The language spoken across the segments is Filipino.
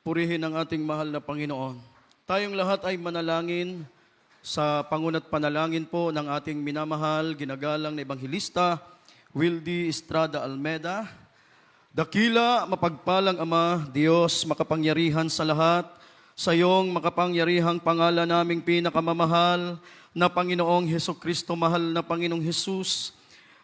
Purihin ang ating mahal na Panginoon. Tayong lahat ay manalangin sa pangunat panalangin po ng ating minamahal, ginagalang na Ebanghilista, Wildy Estrada Almeda. Dakila, mapagpalang Ama, Diyos, makapangyarihan sa lahat, sa iyong makapangyarihang pangalan naming pinakamamahal na Panginoong Hesukristo, mahal na Panginoong Jesus.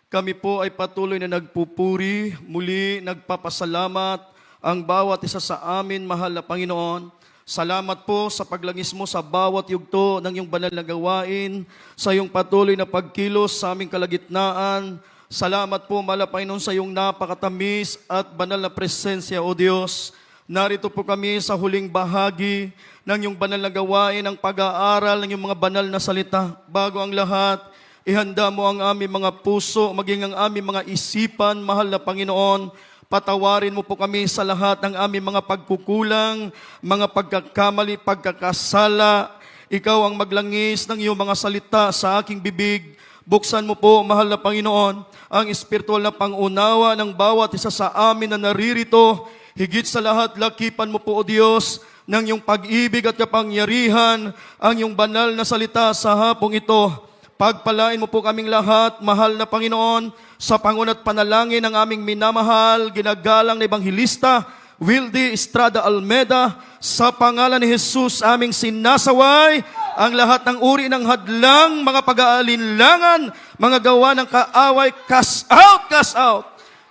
Kami po ay patuloy na nagpupuri, muli nagpapasalamat ang bawat isa sa amin, mahal na Panginoon. Salamat po sa paglangis mo sa bawat yugto ng iyong banal na gawain, sa iyong patuloy na pagkilos sa aming kalagitnaan. Salamat po, mahal na Panginoon, sa iyong napakatamis at banal na presensya, O Diyos. Narito po kami sa huling bahagi ng iyong banal na gawain, ang pag-aaral ng iyong mga banal na salita. Bago ang lahat, ihanda mo ang aming mga puso, maging ang aming mga isipan, mahal na Panginoon. Patawarin mo po kami sa lahat ng aming mga pagkukulang, mga pagkakamali, pagkakasala. Ikaw ang maglangis ng iyong mga salita sa aking bibig. Buksan mo po, mahal na Panginoon, ang espiritual na pangunawa ng bawat isa sa amin na naririto. Higit sa lahat, lakipan mo po, O Diyos, ng iyong pag-ibig at kapangyarihan, ang iyong banal na salita sa hapong ito. Pagpalain mo po kaming lahat, mahal na Panginoon, sa pangunat panalangin ng aming minamahal, ginagalang na Ebanghilista, Wildy Estrada Almeda, sa pangalan ni Jesus aming sinasaway ang lahat ng uri ng hadlang, mga pag-aalinlangan, mga gawa ng kaaway, cast out, cast out.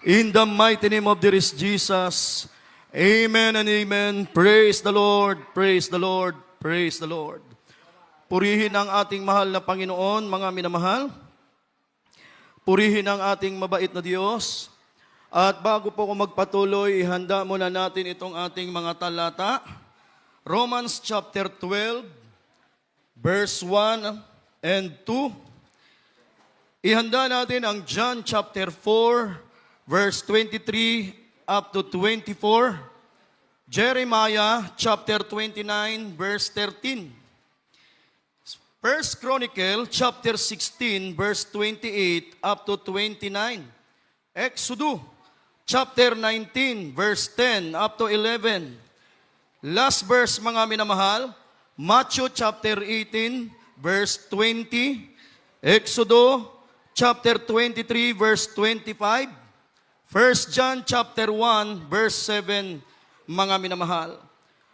In the mighty name of dearest Jesus. Amen and amen. Praise the Lord, praise the Lord, praise the Lord. Purihin ang ating mahal na Panginoon, mga minamahal. Purihin ang ating mabait na Diyos. At bago po ako magpatuloy, ihanda muna natin itong ating mga talata. Romans chapter 12, verse 1 and 2. Ihanda natin ang John chapter 4, verse 23 up to 24. Jeremiah chapter 29, verse 13. First Chronicle chapter 16 verse 28 up to 29. Exodus chapter 19 verse 10 up to 11. Last verse, mga minamahal, Matthew chapter 18 verse 20. Exodus chapter 23 verse 25. First John chapter 1 verse 7, mga minamahal.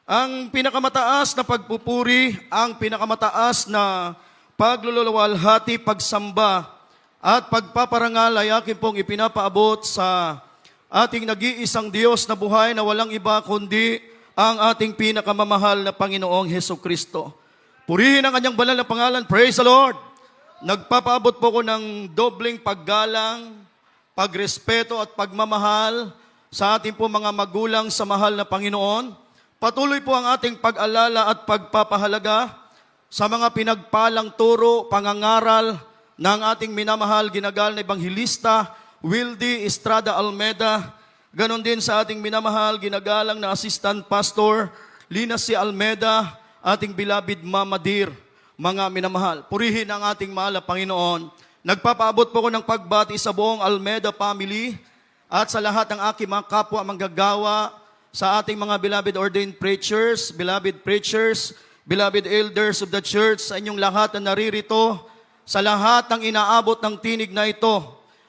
Ang pinakamataas na pagpupuri, ang pinakamataas na pagluluwalhati, pagsamba, at pagpaparangal ay akin pong ipinapaabot sa ating nag-iisang Diyos na buhay na walang iba kundi ang ating pinakamamahal na Panginoong Hesukristo. Purihin ang kanyang banal na pangalan. Praise the Lord! Nagpapaabot po ko ng dobleng paggalang, pagrespeto at pagmamahal sa ating po mga magulang sa mahal na Panginoon. Patuloy po ang ating pag-alala at pagpapahalaga sa mga pinagpalang turo, pangangaral ng ating minamahal, ginagal na Ebanghilista, Wildy Estrada Almeda. Ganon din sa ating minamahal, ginagalang na Assistant Pastor, Lina C. Almeda, ating beloved Mama Dear, mga minamahal. Purihin ang ating mahal na Panginoon. Nagpapaabot po ko ng pagbati sa buong Almeda family at sa lahat ng aking mga kapwa manggagawa, sa ating mga beloved ordained preachers, beloved elders of the church, sa inyong lahat na naririto, sa lahat ng inaabot ng tinig na ito,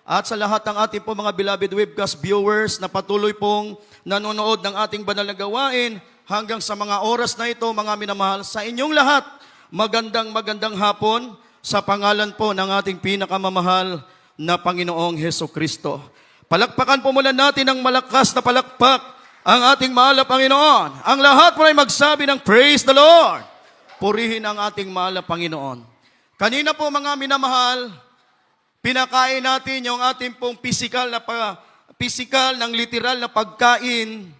at sa lahat ng ating po mga beloved webcast viewers na patuloy pong nanonood ng ating banal na gawain hanggang sa mga oras na ito, mga minamahal, sa inyong lahat, magandang hapon sa pangalan po ng ating pinakamamahal na Panginoong Hesukristo. Palakpakan po mula natin ng malakas na palakpak ang ating mahal na Panginoon. Ang lahat po ay magsabi ng praise the Lord. Purihin ang ating mahal na Panginoon. Kanina po, mga minamahal, pinakain natin yung ating pong physical ng literal na pagkain.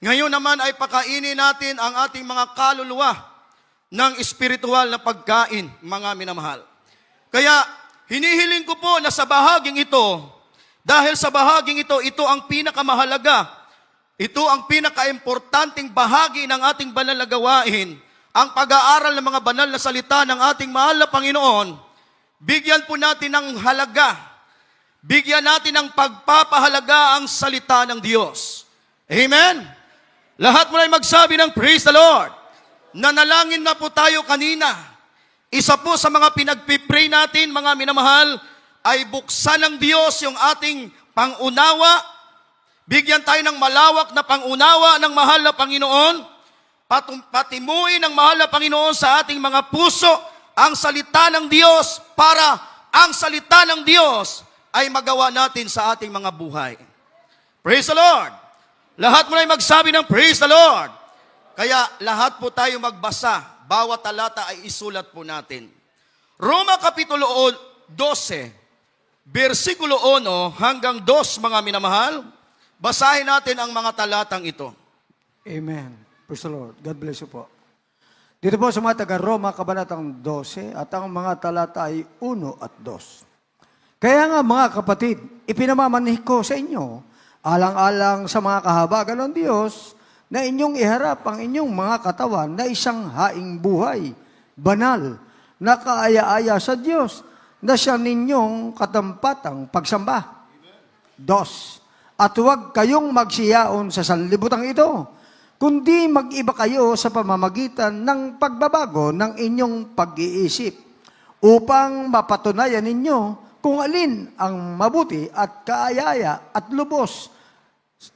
Ngayon naman ay pakainin natin ang ating mga kaluluwa ng espiritual na pagkain, mga minamahal. Kaya hinihiling ko po na sa bahaging ito, dahil sa bahaging ito, ito ang pinakamahalaga. Ito ang pinaka-importanting bahagi ng ating banal na gawain, ang pag-aaral ng mga banal na salita ng ating mahal na Panginoon. Bigyan po natin ng halaga, bigyan natin ng pagpapahalaga ang salita ng Diyos. Amen? Lahat mo na magsabi ng praise the Lord. Nanalangin na po tayo kanina. Isa po sa mga pinagpipray natin, mga minamahal, ay buksan ng Diyos yung ating pangunawa. Bigyan tayo ng malawak na pangunawa ng mahal na Panginoon. Patimuin ng mahal na Panginoon sa ating mga puso ang salita ng Diyos para ang salita ng Diyos ay magawa natin sa ating mga buhay. Praise the Lord! Lahat mo na magsabi ng praise the Lord. Kaya lahat po tayo magbasa. Bawat talata ay isulat po natin. Roma Kapitulo 12, versikulo 1 hanggang 2, mga minamahal. Basahin natin ang mga talatang ito. Amen. Praise the Lord. God bless you po. Dito po sa mga taga-Roma, Kabanatang 12, at ang mga talata ay 1 at 2. Kaya nga mga kapatid, ipinamamanhik ko sa inyo, alang-alang sa mga kahabagan ng Diyos, na inyong iharap ang inyong mga katawan na isang haing buhay, banal, na kaaya-aya sa Diyos, na siya ninyong katampatang pagsamba. 2. At huwag kayong magsiyaon sa sanlibutan ito, kundi mag-iba kayo sa pamamagitan ng pagbabago ng inyong pag-iisip, upang mapatunayan ninyo kung alin ang mabuti at kaaya-aya at lubos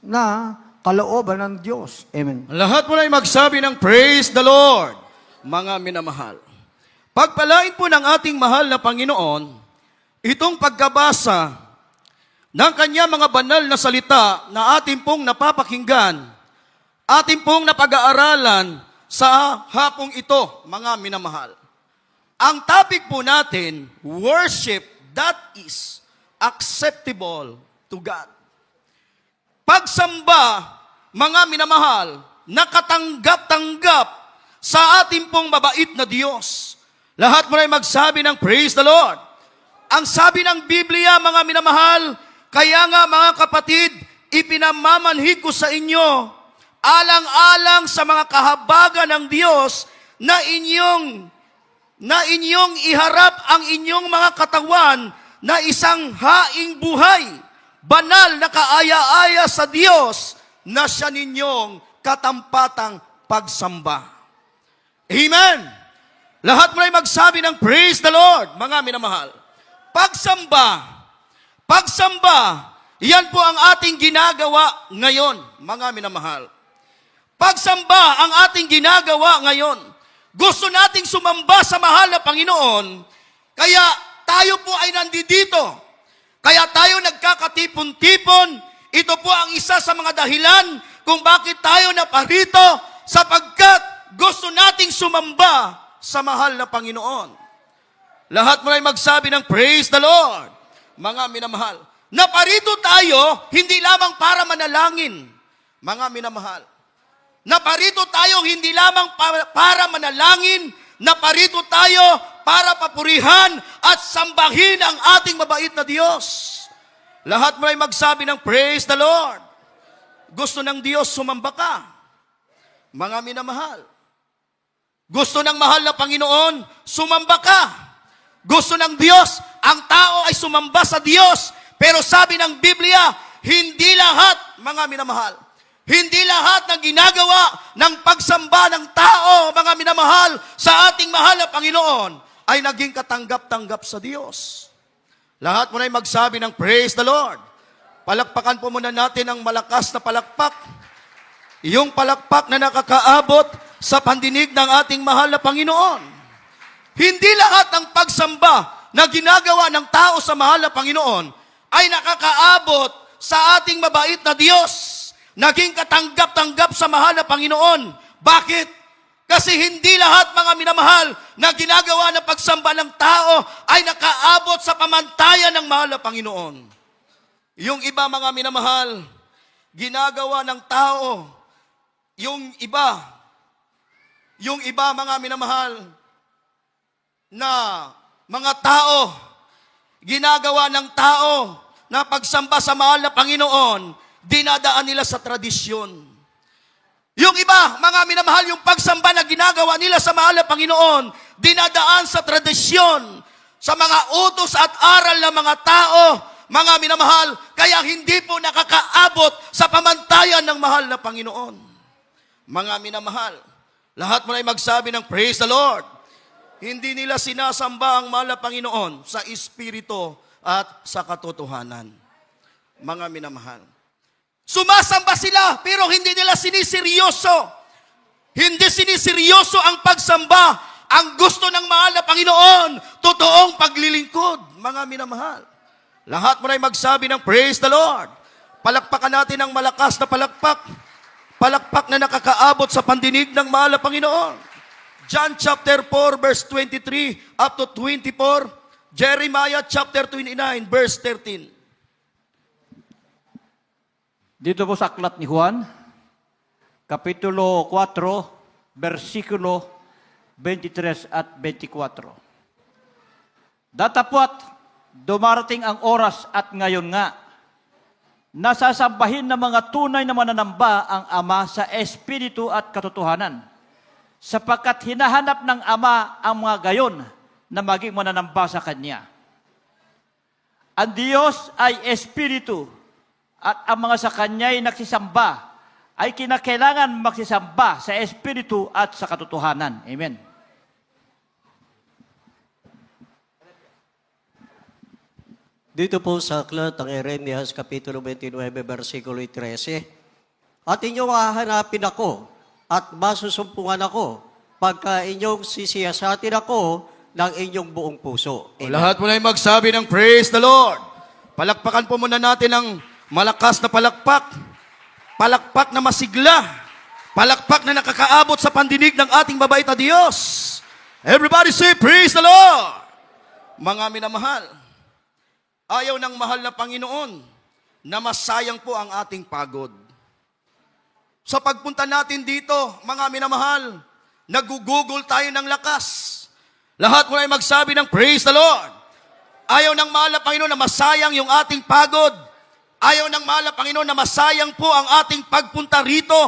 na kalooban ng Diyos. Amen. Lahat mo na magsabi ng praise the Lord, mga minamahal. Pagpalain po ng ating mahal na Panginoon, itong pagkabasa ng kanya mga banal na salita na ating pong napapakinggan, ating pong napag-aaralan sa hapong ito, mga minamahal. Ang topic po natin, worship that is acceptable to God. Pagsamba, mga minamahal, nakatanggap-tanggap sa ating pong mabait na Diyos. Lahat mo na magsabi ng praise the Lord. Ang sabi ng Biblia, mga minamahal, kaya nga mga kapatid, ipinamamanhik ko sa inyo, alang-alang sa mga kahabagan ng Diyos na inyong iharap ang inyong mga katawan na isang haing buhay, banal na kaaya-aya sa Diyos na siya ninyong katampatang pagsamba. Amen! Lahat mo na magsabi ng praise the Lord, mga minamahal. Pagsamba, yan po ang ating ginagawa ngayon, mga minamahal. Pagsamba ang ating ginagawa ngayon. Gusto nating sumamba sa mahal na Panginoon, kaya tayo po ay nandito. Kaya tayo nagkakatipon-tipon. Ito po ang isa sa mga dahilan kung bakit tayo naparito, sapagkat gusto nating sumamba sa mahal na Panginoon. Lahat mo na magsabi ng praise the Lord, mga minamahal. Naparito tayo hindi lamang para manalangin, mga minamahal. Naparito tayo hindi lamang para manalangin, naparito tayo para papurihan at sambahin ang ating mabait na Diyos. Lahat mo ay magsabi ng praise the Lord. Gusto ng Diyos sumamba ka, mga minamahal. Gusto ng mahal na Panginoon, sumamba ka. Gusto ng Diyos, ang tao ay sumamba sa Diyos. Pero sabi ng Biblia, hindi lahat, mga minamahal, hindi lahat ng ginagawa ng pagsamba ng tao, mga minamahal, sa ating mahal na Panginoon, ay naging katanggap-tanggap sa Diyos. Lahat mo na magsabi ng praise the Lord. Palakpakan po muna natin ang malakas na palakpak. Yung palakpak na nakakaabot sa pandinig ng ating mahal na Panginoon. Hindi lahat ng pagsamba na ginagawa ng tao sa mahal na Panginoon ay nakakaabot sa ating mabait na Diyos. Naging katanggap-tanggap sa mahal na Panginoon. Bakit? Kasi hindi lahat, mga minamahal, na ginagawa ng pagsamba ng tao ay nakaabot sa pamantayan ng mahal na Panginoon. Yung iba, mga minamahal, ginagawa ng tao, yung iba, mga minamahal, na mga tao, ginagawa ng tao na pagsamba sa mahal na Panginoon, dinadaan nila sa tradisyon. Yung iba, mga minamahal, yung pagsamba na ginagawa nila sa mahal na Panginoon, dinadaan sa tradisyon, sa mga utos at aral ng mga tao, mga minamahal, kaya hindi po nakakaabot sa pamantayan ng mahal na Panginoon. Mga minamahal, lahat mo na ay magsabi ng praise the Lord. Hindi nila sinasamba ang mahal na Panginoon sa espiritu at sa katotohanan. Mga minamahal, sumasamba sila pero hindi nila siniseryoso. Hindi siniseryoso ang pagsamba. Ang gusto ng mahal na Panginoon, totoong paglilingkod. Mga minamahal, lahat mo na ay magsabi ng praise the Lord. Palakpakan natin ang malakas na palakpak. Palakpak na nakakaabot sa pandinig ng mahal na Panginoon. John chapter 4 verse 23 up to 24. Jeremiah chapter 29 verse 13. Dito po sa aklat ni Juan, Kapitulo 4, versikulo 23 at 24. Datapwat, dumarating ang oras at ngayon nga, nasasambahin ng mga tunay na mananamba ang Ama sa Espiritu at katotohanan, sapagkat hinahanap ng Ama ang mga gayon na maging mananamba sa Kanya. Ang Diyos ay Espiritu, at ang mga sa Kanya'y nagsisamba ay kinakailangan magsisamba sa Espiritu at sa katotohanan. Amen. Dito po sa aklat ng Jeremias, Kapitulo 29, versikulo 13, at inyong hahanapin ako at masusumpungan ako pagka inyong sisiyasatin ako ng inyong buong puso. O lahat mo na ay magsabi ng praise the Lord. Palakpakan po muna natin ang malakas na palakpak. Palakpak na masigla. Palakpak na nakakaabot sa pandinig ng ating mabait na Diyos. Everybody say, praise the Lord! Mga minamahal, ayaw ng mahal na Panginoon na masayang po ang ating pagod. Sa pagpunta natin dito, mga minamahal, nagugugol tayo ng lakas. Lahat mo na ay magsabi ng praise the Lord. Ayaw ng mahal na Panginoon na masayang yung ating pagod. Ayaw ng mahal na Panginoon na masayang po ang ating pagpunta rito.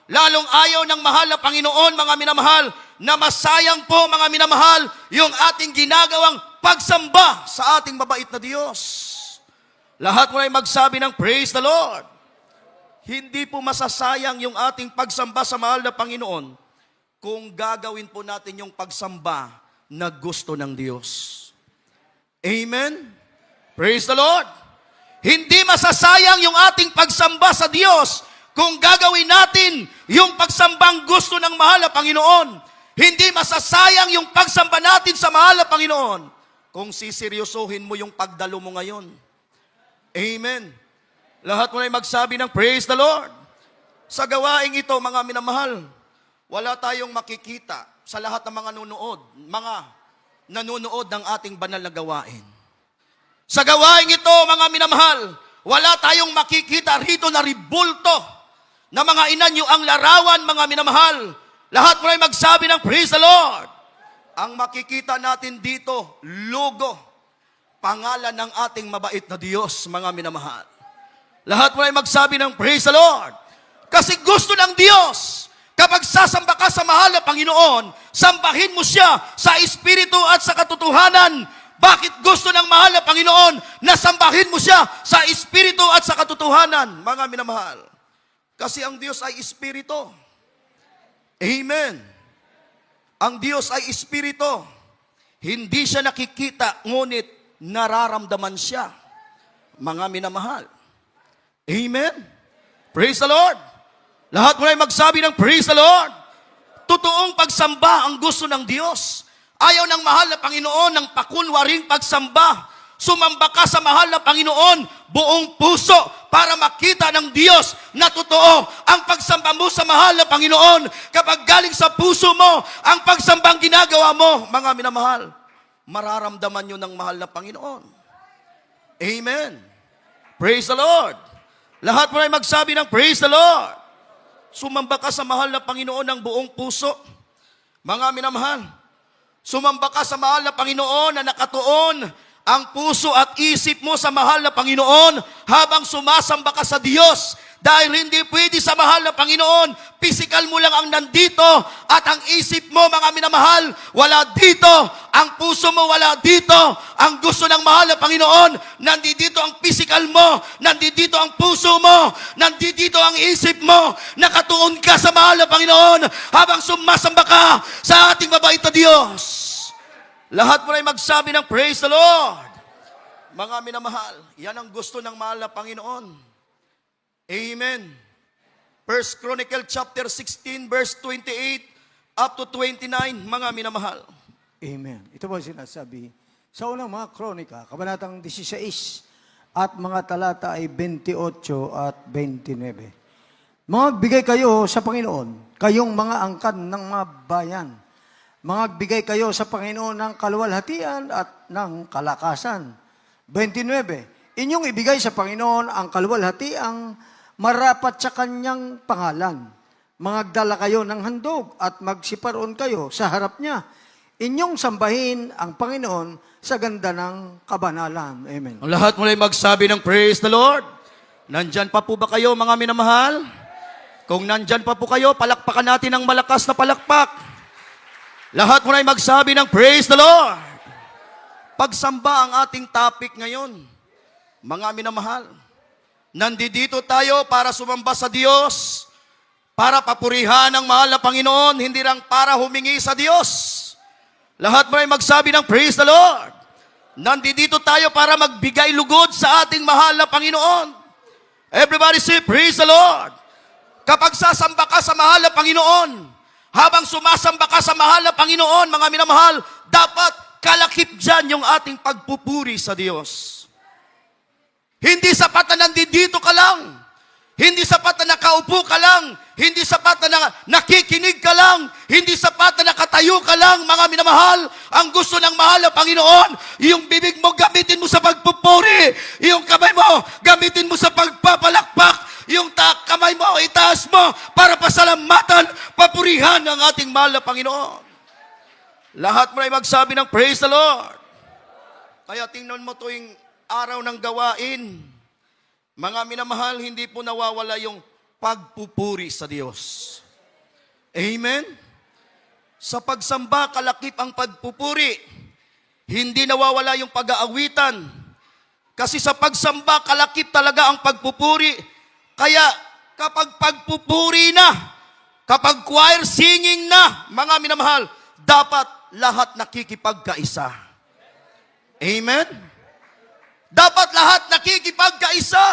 Lalong ayaw ng mahal na Panginoon, mga minamahal, na masayang po, mga minamahal, yung ating ginagawang pagsamba sa ating mabait na Diyos. Lahat mo na ay magsabi ng praise the Lord. Hindi po masasayang yung ating pagsamba sa mahal na Panginoon kung gagawin po natin yung pagsamba na gusto ng Diyos. Amen? Praise the Lord. Hindi masasayang yung ating pagsamba sa Diyos kung gagawin natin yung pagsambang gusto ng mahal na Panginoon. Hindi masasayang yung pagsamba natin sa mahal na Panginoon kung siseryosohin mo yung pagdalo mo ngayon. Amen. Lahat mo na ay magsabi ng praise the Lord. Sa gawaing ito, mga minamahal, wala tayong makikita sa lahat ng mga nanonood ng ating banal na gawain. Sa gawaing ito, mga minamahal, wala tayong makikita rito na ribulto na mga inanyo ang larawan, mga minamahal. Lahat mo ay magsabi ng praise the Lord. Ang makikita natin dito, logo, pangalan ng ating mabait na Diyos, mga minamahal. Lahat mo ay magsabi ng praise the Lord. Kasi gusto ng Diyos, kapag sasamba ka sa mahal na Panginoon, sambahin mo siya sa espiritu at sa katotohanan. Bakit gusto ng mahal na Panginoon na sambahin mo siya sa espiritu at sa katotohanan, mga minamahal? Kasi ang Diyos ay espiritu. Amen. Ang Diyos ay espiritu. Hindi siya nakikita, ngunit nararamdaman siya, mga minamahal. Amen. Praise the Lord. Lahat mo na ay magsabi ng praise the Lord. Totoong pagsamba ang gusto ng Diyos. Ayaw ng mahal na Panginoon ng pakunwaring pagsamba. Sumamba ka sa mahal na Panginoon buong puso para makita ng Diyos na totoo ang pagsamba mo sa mahal na Panginoon. Kapag galing sa puso mo ang pagsambang ginagawa mo, mga minamahal, mararamdaman nyo ng mahal na Panginoon. Amen. Praise the Lord. Lahat mo ay magsabi ng praise the Lord. Sumamba ka sa mahal na Panginoon ng buong puso. Mga minamahal, sumamba ka sa mahal na Panginoon na nakatuon ang puso at isip mo sa mahal na Panginoon habang sumasamba ka sa Diyos. Dahil hindi pwede sa mahal na Panginoon, physical mo lang ang nandito at ang isip mo, mga minamahal, wala dito. Ang puso mo wala dito. Ang gusto ng mahal na Panginoon, nandito ang physical mo, nandito ang puso mo, nandito ang isip mo. Nakatuon ka sa mahal na Panginoon habang sumasamba ka sa ating mabait na Diyos. Lahat mo na magsabi ng praise the Lord. Mga minamahal, yan ang gusto ng mahal na Panginoon. Amen. 1 Chronicle chapter 16 verse 28 up to 29, mga minamahal. Amen. Ito po ang sinasabi sa unang mga kronika, kabanatang 16 at mga talata ay 28 at 29. Magbigay kayo sa Panginoon, kayong mga angkan ng mga bayan. Magbigay kayo sa Panginoon ng kaluwalhatian at ng kalakasan. 29. Inyong ibigay sa Panginoon ang kaluwalhatiang marapat sa kanyang pangalan. Magdala kayo ng handog at magsiparoon kayo sa harap niya. Inyong sambahin ang Panginoon sa ganda ng kabanalan. Amen. Ang lahat muli magsabi ng praise the Lord. Nandyan pa po ba kayo, mga minamahal? Kung nandyan pa po kayo, palakpakan natin ng malakas na palakpak. Lahat muli magsabi ng praise the Lord. Pagsamba ang ating topic ngayon, mga minamahal. Nandito tayo para sumamba sa Diyos, para papurihan ang mahal na Panginoon, hindi lang para humingi sa Diyos. Lahat mo ay magsabi ng praise the Lord. Nandito tayo para magbigay lugod sa ating mahal na Panginoon. Everybody say praise the Lord. Kapag sasamba ka sa mahal na Panginoon, habang sumasamba ka sa mahal na Panginoon, mga minamahal, dapat kalakip dyan yung ating pagpupuri sa Diyos. Hindi sapat na nandito ka lang. Hindi sapat na nakaupo ka lang. Hindi sapat na nakikinig ka lang. Hindi sapat na nakatayo ka lang, mga minamahal. Ang gusto ng mahal na Panginoon, yung bibig mo gamitin mo sa pagpupuri. Yung kamay mo gamitin mo sa pagpapalakpak. Yung kamay mo itaas mo para pasalamatan, papurihan ang ating mahal na Panginoon. Lahat mo ay magsabi ng praise the Lord. Kaya tingnan mo tuwing araw ng gawain, mga minamahal, hindi po nawawala yung pagpupuri sa Diyos. Amen? Sa pagsamba, kalakip ang pagpupuri. Hindi nawawala yung pag-aawitan. Kasi sa pagsamba, kalakip talaga ang pagpupuri. Kaya kapag pagpupuri na, kapag choir singing na, mga minamahal, dapat lahat nakikipagkaisa. Amen? Dapat lahat nakikipagkaisa.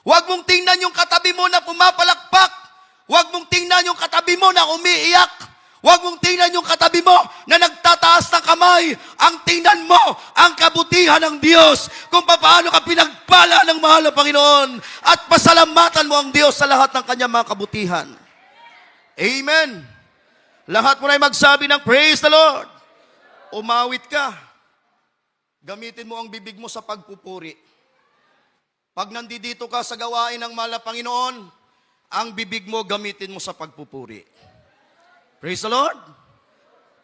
Huwag mong tingnan yung katabi mo na pumapalakpak. Huwag mong tingnan yung katabi mo na umiiyak. Huwag mong tingnan yung katabi mo na nagtataas ng kamay. Ang tingnan mo, ang kabutihan ng Diyos. Kung paano ka pinagpala ng mahal na Panginoon. At pasalamatan mo ang Diyos sa lahat ng kanyang mga kabutihan. Amen. Lahat mo na magsabi ng praise the Lord. Umawit ka. Gamitin mo ang bibig mo sa pagpupuri. Pag nandito ka sa gawain ng mahal na Panginoon, ang bibig mo gamitin mo sa pagpupuri. Praise the Lord.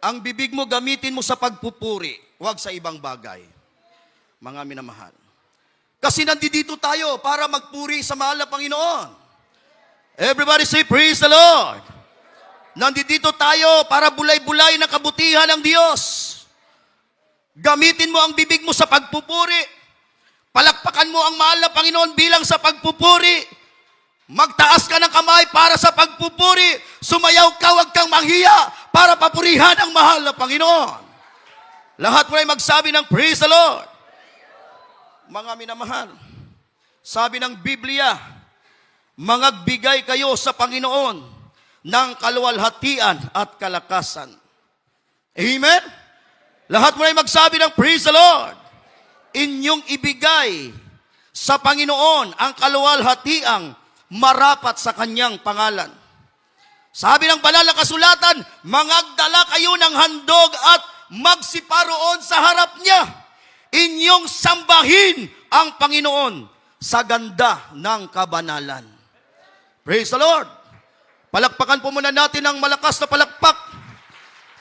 Ang bibig mo gamitin mo sa pagpupuri, huwag sa ibang bagay. Mga minamahal. Kasi nandito tayo para magpuri sa mahal na Panginoon. Everybody say praise the Lord. Nandito tayo para bulay-bulay ng kabutihan ng Diyos. Gamitin mo ang bibig mo sa pagpupuri. Palakpakan mo ang mahal na Panginoon bilang sa pagpupuri. Magtaas ka ng kamay para sa pagpupuri. Sumayaw ka, huwag kang manghiya para papurihan ang mahal na Panginoon. Lahat mo ay magsabi ng praise the Lord. Mga minamahal, sabi ng Biblia, mangagbigay kayo sa Panginoon ng kaluwalhatian at kalakasan. Amen? Lahat mo ay magsabi ng praise the Lord. Inyong ibigay sa Panginoon ang kaluwalhatiang marapat sa kanyang pangalan. Sabi ng banal na kasulatan, mangagdala kayo ng handog at magsiparoon sa harap niya. Inyong sambahin ang Panginoon sa ganda ng kabanalan. Praise the Lord. Palakpakan po muna natin ng malakas na palakpak.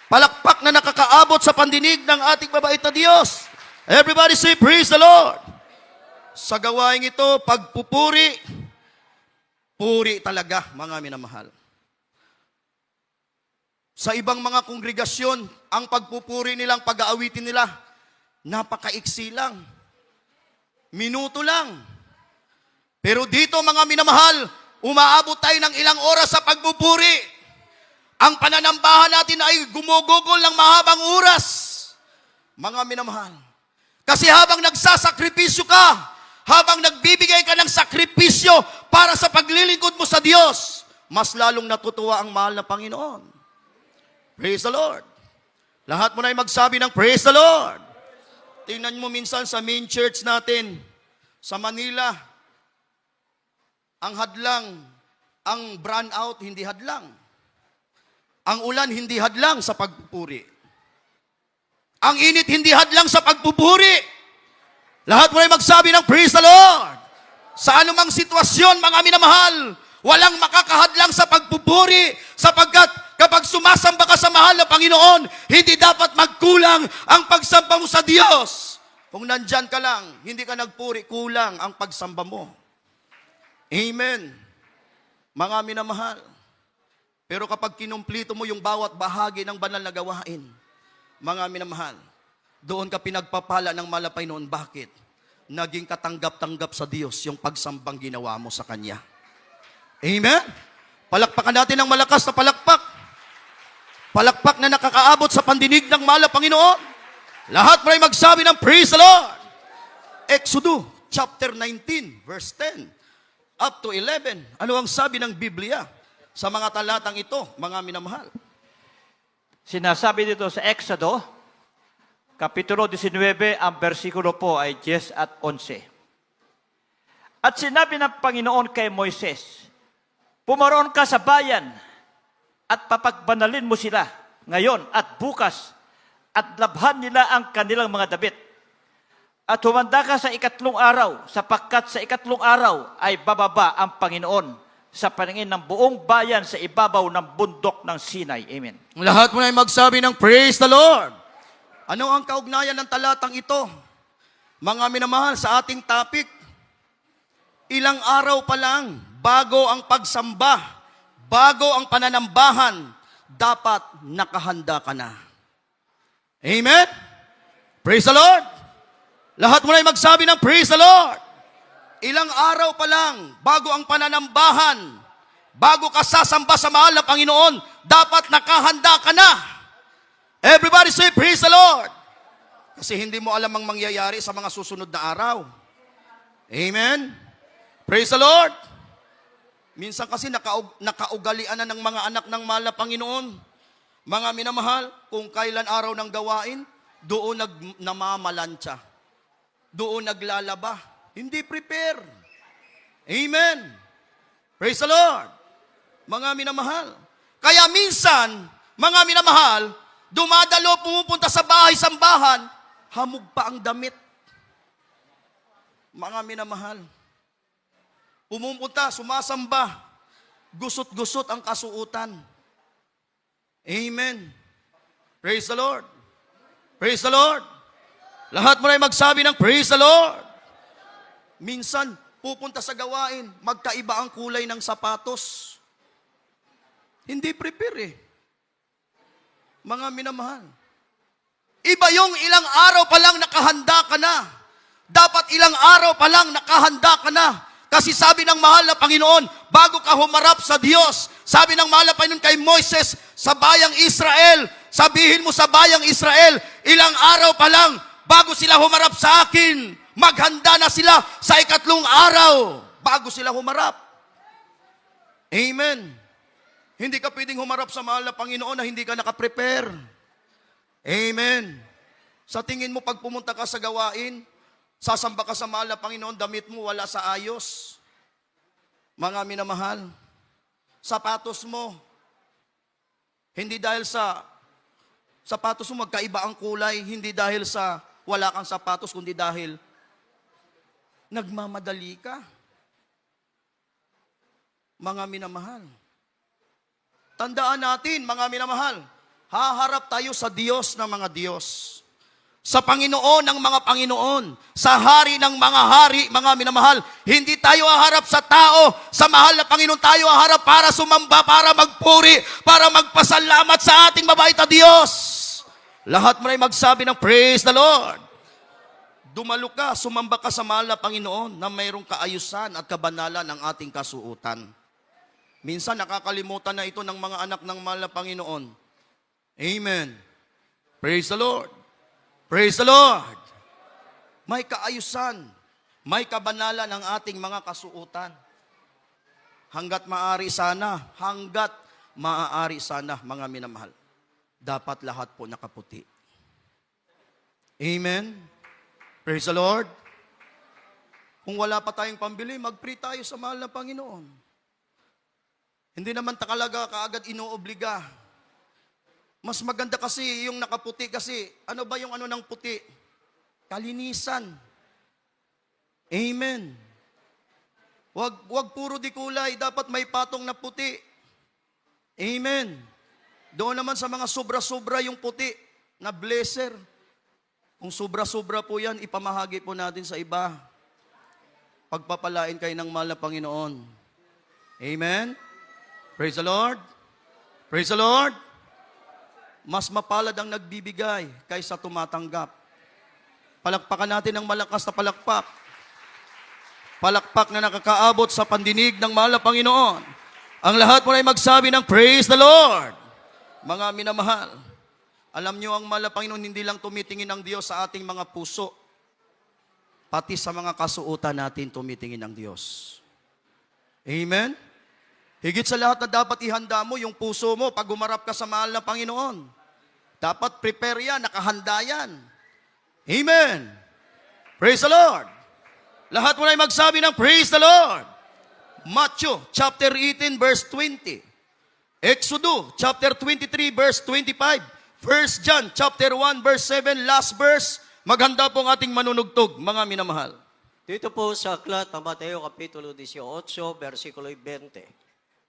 Palakpak na nakakaabot sa pandinig ng ating mabait na Diyos. Everybody say, praise the Lord. Sa gawaing ito, pagpupuri, puri talaga, mga minamahal. Sa ibang mga kongregasyon, ang pagpupuri nilang pag-aawitin nila, napakaiksi lang. Minuto lang. Pero dito, mga minamahal, umaabot tayo ng ilang oras sa pagpupuri. Ang pananambahan natin ay gumugugol ng mahabang oras. Mga minamahal. Kasi habang nagsasakripisyo ka, habang nagbibigay ka ng sakripisyo para sa paglilingkod mo sa Diyos, mas lalong natutuwa ang mahal na Panginoon. Praise the Lord. Lahat mo na ay magsabi ng praise the Lord. Tingnan mo minsan sa main church natin, sa Manila, ang hadlang, ang brownout, hindi hadlang. Ang ulan, hindi hadlang sa pagpupuri. Ang init, hindi hadlang sa pagpupuri. Lahat mo ay magsabi ng praise the Lord. Sa anumang sitwasyon, mga minamahal, walang makakahadlang sa pagpupuri, sapagkat kapag sumasamba ka sa mahal na Panginoon, hindi dapat magkulang ang pagsamba mo sa Diyos. Kung nandyan ka lang, hindi ka nagpuri, kulang ang pagsamba mo. Amen. Mga minamahal. Pero kapag kinumplito mo yung bawat bahagi ng banal na gawain, mga minamahal, doon ka pinagpapala ng malapay noon. Bakit? Naging katanggap-tanggap sa Diyos yung pagsambang ginawa mo sa Kanya. Amen? Palakpakan natin ng malakas na palakpak. Palakpak na nakakaabot sa pandinig ng mahal na Panginoon. Lahat mo ay magsabi ng praise the Lord. Exodus chapter 19, verse 10 up to 11. Ano ang sabi ng Biblia sa mga talatang ito, mga minamahal? Sinasabi dito sa Exodo, Kapitulo 19, ang versikulo po ay 10 at 11. At sinabi ng Panginoon kay Moises, pumaroon ka sa bayan at papagbanalin mo sila ngayon at bukas at labhan nila ang kanilang mga damit. At humanda ka sa 3 araw, sapagkat sa 3 araw ay bababa ang Panginoon sa paningin ng buong bayan sa ibabaw ng bundok ng Sinai. Amen. Lahat mo na ay magsabi ng praise the Lord. Ano ang kaugnayan ng talatang ito? Mga minamahal, sa ating topic, ilang araw pa lang, bago ang pagsamba, bago ang pananambahan, dapat nakahanda ka na. Amen? Praise the Lord! Lahat mo na ay magsabi ng praise the Lord! Ilang araw pa lang, bago ang pananambahan, bago ka sasamba sa mahal na Panginoon, dapat nakahanda ka na. Everybody say, praise the Lord! Kasi hindi mo alam ang mangyayari sa mga susunod na araw. Amen? Praise the Lord! Minsan kasi nakaugalian na ng mga anak ng mahal na Panginoon. Mga minamahal, kung kailan araw ng gawain, doon namamalansya. Doon naglalaba. Hindi prepare. Amen. Praise the Lord. Mga minamahal. Kaya minsan, mga minamahal, dumadalo, pumupunta sa bahay-sambahan, hamog pa ang damit. Mga minamahal. Pumupunta, sumasamba, gusot-gusot ang kasuutan. Amen. Praise the Lord. Praise the Lord. Lahat mo na magsabi ng praise the Lord. Minsan, pupunta sa gawain, magkaiba ang kulay ng sapatos. Hindi prepare eh. Mga minamahal. Iba yung ilang araw pa lang nakahanda ka na. Dapat ilang araw pa lang nakahanda ka na. Kasi sabi ng mahal na Panginoon, bago ka humarap sa Diyos, sabi ng mahal na Panginoon kay Moises, sa bayang Israel, sabihin mo sa bayang Israel, ilang araw pa lang, bago sila humarap sa akin, maghanda na sila sa 3 araw, bago sila humarap. Amen. Hindi ka pwedeng humarap sa mahal na Panginoon na hindi ka nakaprepare. Amen. Sa tingin mo, pag pumunta ka sa gawain, sasamba ka sa mahal na Panginoon, damit mo wala sa ayos. Mga minamahal, sapatos mo, hindi dahil sa sapatos mo magkaiba ang kulay, hindi dahil sa wala kang sapatos, kundi dahil nagmamadali ka. Mga minamahal, tandaan natin, mga minamahal, haharap tayo sa Diyos ng mga Diyos. sa Panginoon ng mga Panginoon, sa Hari ng mga hari, mga minamahal. Hindi tayo haharap sa tao, sa mahal na Panginoon tayo haharap para sumamba, para magpuri, para magpasalamat sa ating mabait na Diyos. Lahat mo ay magsabi ng praise the Lord. Dumalo ka, sumamba ka sa mahal na Panginoon na mayroong kaayusan at kabanalan ng ating kasuutan. Minsan nakakalimutan na ito ng mga anak ng mahal na Panginoon. Amen. Praise the Lord. Praise the Lord. May kaayusan, may kabanalan ng ating mga kasuutan. Hanggat maaari sana, mga minamahal, dapat lahat po nakaputi. Amen. Praise the Lord. Kung wala pa tayong pambili, mag-pray tayo sa mahal na Panginoon. Hindi naman takalaga kaagad inoobliga. Mas maganda kasi yung nakaputi kasi, ano ba yung ano ng puti? Kalinisan. Amen. Wag puro di kulay, dapat may patong na puti. Amen. Doon naman sa mga sobra-sobra yung puti na blazer. Kung sobra-sobra po yan, ipamahagi po natin sa iba. Pagpapalain kayo ng mahal na Panginoon. Amen. Praise the Lord. Praise the Lord. Mas mapalad ang nagbibigay kaysa tumatanggap. Palakpakan natin ng malakas na palakpak. Palakpak na nakakaabot sa pandinig ng mahal na Panginoon. Ang lahat mo ay magsabi ng praise the Lord. Mga minamahal, alam nyo ang mahal na Panginoon, hindi lang tumitingin ang Diyos sa ating mga puso. Pati sa mga kasuutan natin tumitingin ang Diyos. Amen? Higit sa lahat na dapat ihanda mo yung puso mo pag umarap ka sa mahal na Panginoon. Dapat prepare yan, nakahanda yan. Amen. Praise the Lord. Lahat mo na magsabi ng praise the Lord. Matthew chapter 18 verse 20. Exodus chapter 23 verse 25. 1 John chapter 1 verse 7, last verse. Maghanda po ang ating manunugtog, mga minamahal. Dito po sa aklat ng Mateo Kapitulo 18, versikulo 20.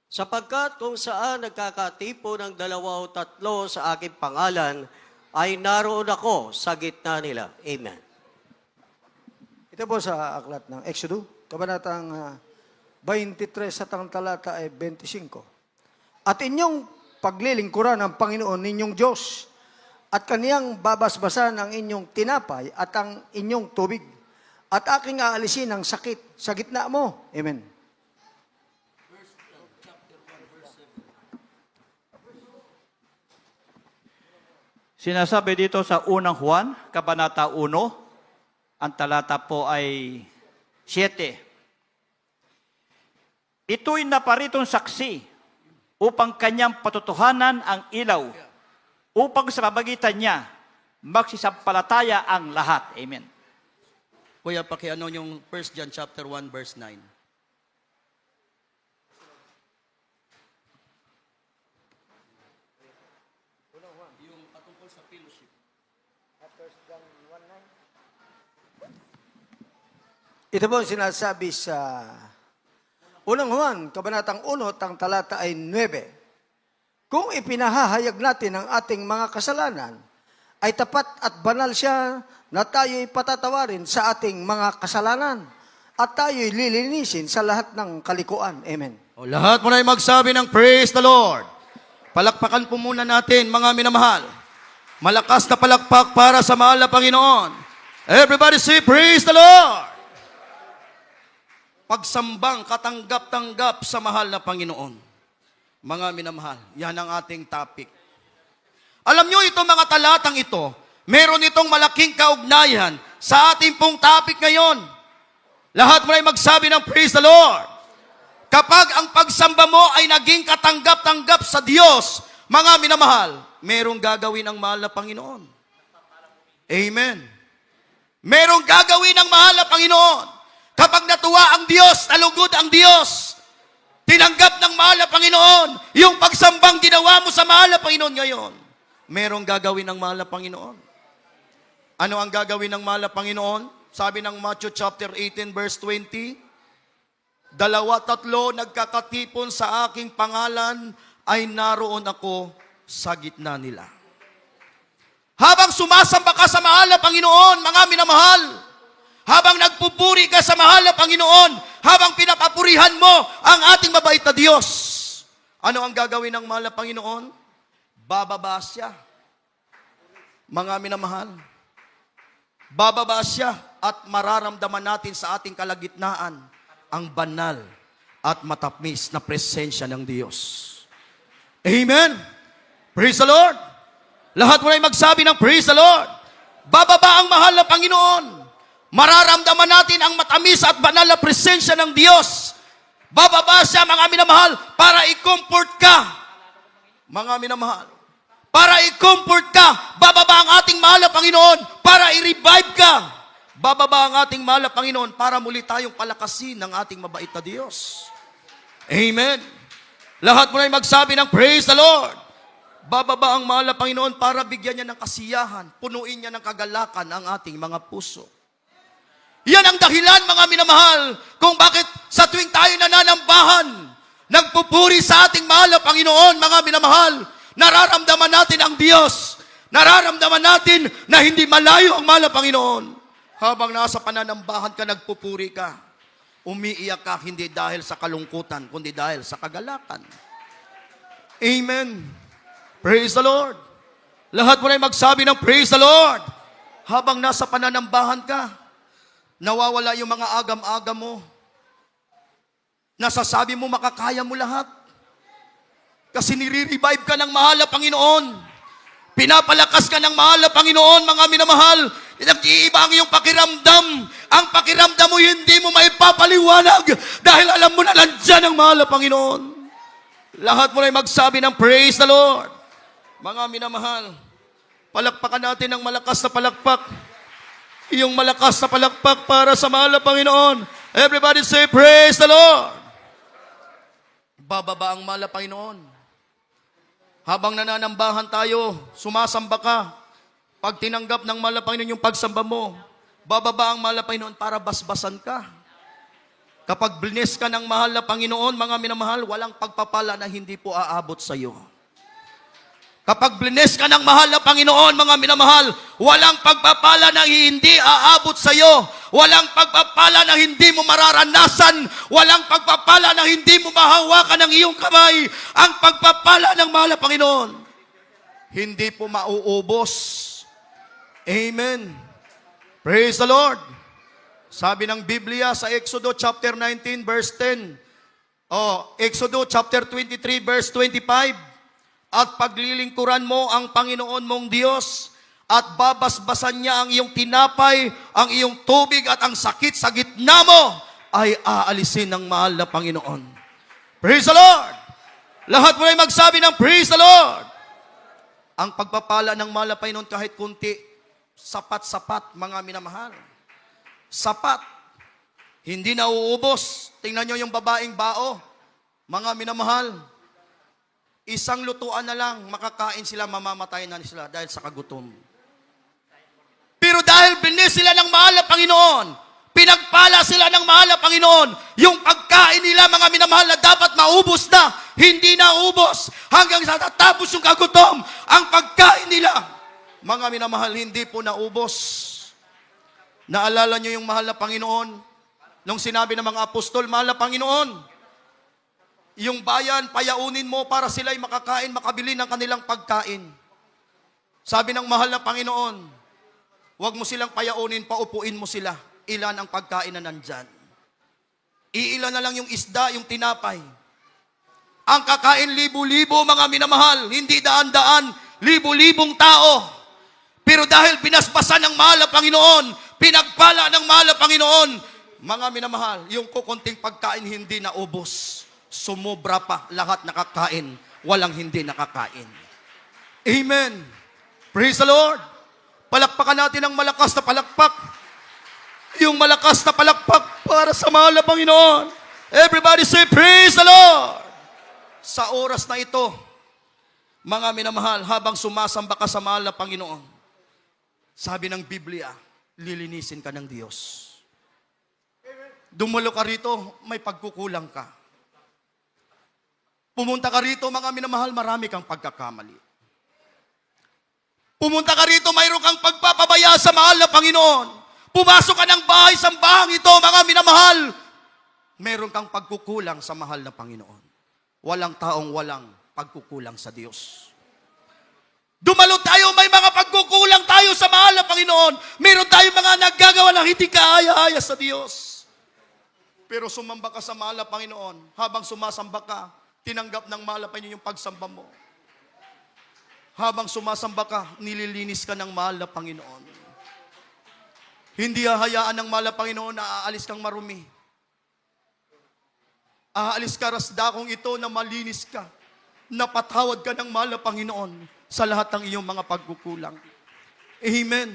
Sapagkat kung saan nagkakatipo ng 2 o 3 sa aking pangalan, ay naroon ako sa gitna nila. Amen. Ito po sa aklat ng Exodus, kabanatang 23 sa talata ay 25. At inyong paglilingkuran ng Panginoon ninyong Diyos, at kaniyang babasbasan ang inyong tinapay at ang inyong tubig, at aking aalisin ang sakit sa gitna mo. Amen. Sinasabi dito sa unang Juan, Kabanata 1, ang talata po ay 7. Ito'y naparitong saksi upang kanyang patutuhanan ang ilaw, upang sa pamagitan niya magsisampalataya ang lahat. Amen. Kuya, pakiano yung 1 John chapter 1 verse 9. Ito po ang sinasabi sa unang Juan, kabanatang 1, ang talata ay 9. Kung ipinahahayag natin ang ating mga kasalanan, ay tapat at banal siya na tayo'y patatawarin sa ating mga kasalanan at tayo'y lilinisin sa lahat ng kalikuan. Amen. O lahat mo na magsabi ng praise the Lord. Palakpakan po muna natin, mga minamahal. Malakas na palakpak para sa mahal na Panginoon. Everybody say praise the Lord. Pagsambang katanggap-tanggap sa mahal na Panginoon. Mga minamahal, yan ang ating topic. Alam nyo, ito mga talatang ito, meron itong malaking kaugnayan sa ating pong topic ngayon. Lahat mo ay magsabi ng praise the Lord. Kapag ang pagsamba mo ay naging katanggap-tanggap sa Diyos, mga minamahal, merong gagawin ang mahal na Panginoon. Amen. Merong gagawin ang mahal na Panginoon. Kapag natuwa ang Diyos, nalugod ang Diyos, tinanggap ng mahal na Panginoon, yung pagsambang ginawa mo sa mahal na Panginoon ngayon, merong gagawin ng mahal na Panginoon. Ano ang gagawin ng mahal na Panginoon? Sabi ng Matthew chapter 18 verse 20, 2-3 nagkakatipon sa aking pangalan, ay naroon ako sa gitna nila. Habang sumasamba ka sa mahal na Panginoon, mga minamahal, habang nagpupuri ka sa mahal na Panginoon, habang pinapapurihan mo ang ating mabait na Diyos, ano ang gagawin ng mahal na Panginoon? Bababa siya. Mga minamahal, bababa siya at mararamdaman natin sa ating kalagitnaan ang banal at matamis na presensya ng Diyos. Amen? Praise the Lord! Lahat mo na magsabi ng praise the Lord. Bababa ang mahal na Panginoon. Mararamdaman natin ang matamis at banal na presensya ng Diyos. Bababa siya, mga minamahal, para i-comfort ka. Mga minamahal, para i-comfort ka. Bababa ang ating mahal na Panginoon para i-revive ka. Bababa ang ating mahal na Panginoon para muli tayong palakasin ng ating mabait na Diyos. Amen. Lahat mo na magsabi ng praise the Lord. Bababa ang mahal na Panginoon para bigyan niya ng kasiyahan, punuin niya ng kagalakan ang ating mga puso. Yan ang dahilan, mga minamahal, kung bakit sa tuwing tayo nananambahan, nagpupuri sa ating mahal na Panginoon, mga minamahal, nararamdaman natin ang Diyos. Nararamdaman natin na hindi malayo ang mahal na Panginoon. Habang nasa pananambahan ka, nagpupuri ka. Umiiyak ka hindi dahil sa kalungkutan, kundi dahil sa kagalakan. Amen. Praise the Lord. Lahat mo na magsabi ng praise the Lord. Habang nasa pananambahan ka, nawawala yung mga agam-agam mo. Nasasabi mo makakaya mo lahat. Kasi nire-revive ka ng mahal na Panginoon. Pinapalakas ka ng mahal na Panginoon, mga minamahal. Nag-iiba ang iyong pakiramdam. Ang pakiramdam mo hindi mo maipapaliwanag dahil alam mo na nandyan ang mahal na Panginoon. Lahat mo na magsabi ng praise the Lord. Mga minamahal, palakpakan natin ng malakas na palakpak. Iyong malakas na palakpak para sa mahal na Panginoon. Everybody say praise the Lord. Bababa ang mahal na Panginoon. Habang nananambahan tayo, sumasamba ka. Pag tinanggap ng mahal na Panginoon yung pagsamba mo, bababa ang mahal na Panginoon para basbasan ka. Kapag bless ka ng mahal na Panginoon, mga minamahal, walang pagpapala na hindi po aabot sa iyo. Kapag bless ka ng mahal na Panginoon, mga minamahal, walang pagpapala na hindi aabot sa iyo. Walang pagpapala na hindi mo mararanasan. Walang pagpapala na hindi mo mahawakan ng iyong kamay. Ang pagpapala ng mahal na Panginoon, hindi po mauubos. Amen. Praise the Lord. Sabi ng Biblia sa Exodo chapter 19 verse 10. Exodo chapter 23 verse 25. At paglilingkuran mo ang Panginoon mong Diyos at babasbasan niya ang iyong tinapay, ang iyong tubig at ang sakit sa gitna mo ay aalisin ng mahal na Panginoon. Praise the Lord! Lahat mo ay magsabi ng praise the Lord! Ang pagpapala ng mahal na Panginoon kahit kunti, sapat-sapat, mga minamahal. Sapat. Hindi nauubos. Tingnan nyo yung babaeng bao. Mga minamahal, isang lutuan na lang, makakain sila, mamamatay na sila dahil sa kagutom. Pero dahil binis sila ng mahal na Panginoon, pinagpala sila ng mahal na Panginoon, yung pagkain nila, mga minamahal, na dapat maubos na, hindi naubos. Hanggang sa tatapos yung kagutom, ang pagkain nila, mga minamahal, hindi po naubos. Naalala nyo yung mahal na Panginoon, nung sinabi ng mga apostol, mahal na Panginoon, yung bayan, payaunin mo para sila'y makakain, makabili ng kanilang pagkain. Sabi ng mahal na Panginoon, huwag mo silang payaunin, paupuin mo sila. Ilan ang pagkain na nandyan. Iilan na lang yung isda, yung tinapay. Ang kakain libo-libo, mga minamahal, hindi daan-daan, libo-libong tao. Pero dahil binasbasan ng mahal na Panginoon, pinagpala ng mahal na Panginoon, mga minamahal, yung kukunting pagkain hindi naubos. Sumobra pa, lahat nakakain, walang hindi nakakain. Amen. Praise the Lord. Palakpakan natin ang malakas na palakpak. Yung malakas na palakpak para sa mahal na Panginoon. Everybody say, praise the Lord. Sa oras na ito, mga minamahal, habang sumasamba ka sa mahal na Panginoon, sabi ng Biblia, lilinisin ka ng Diyos. Dumulo ka rito, may pagkukulang ka. Pumunta ka rito, mga minamahal, marami kang pagkakamali. Pumunta ka rito, mayroon kang pagpapabaya sa mahal na Panginoon. Pumasok ka ng bahay-sambahang ito, mga minamahal. Meron kang pagkukulang sa mahal na Panginoon. Walang taong walang pagkukulang sa Diyos. Dumalo tayo, may mga pagkukulang tayo sa mahal na Panginoon. Meron tayong mga naggagawa ng hindi kaaya-aya sa Diyos. Pero sumamba ka sa mahal na Panginoon. Habang sumasamba ka, tinanggap ng mahal na Panginoon yung pagsamba mo. Habang sumasamba ka, nililinis ka ng mahal na Panginoon. Hindi hahayaan ng mahal na Panginoon na aalis kang marumi. Aalis ka rasdakong ito na malinis ka. Napatawad ka ng mahal na Panginoon sa lahat ng iyong mga pagkukulang. Amen.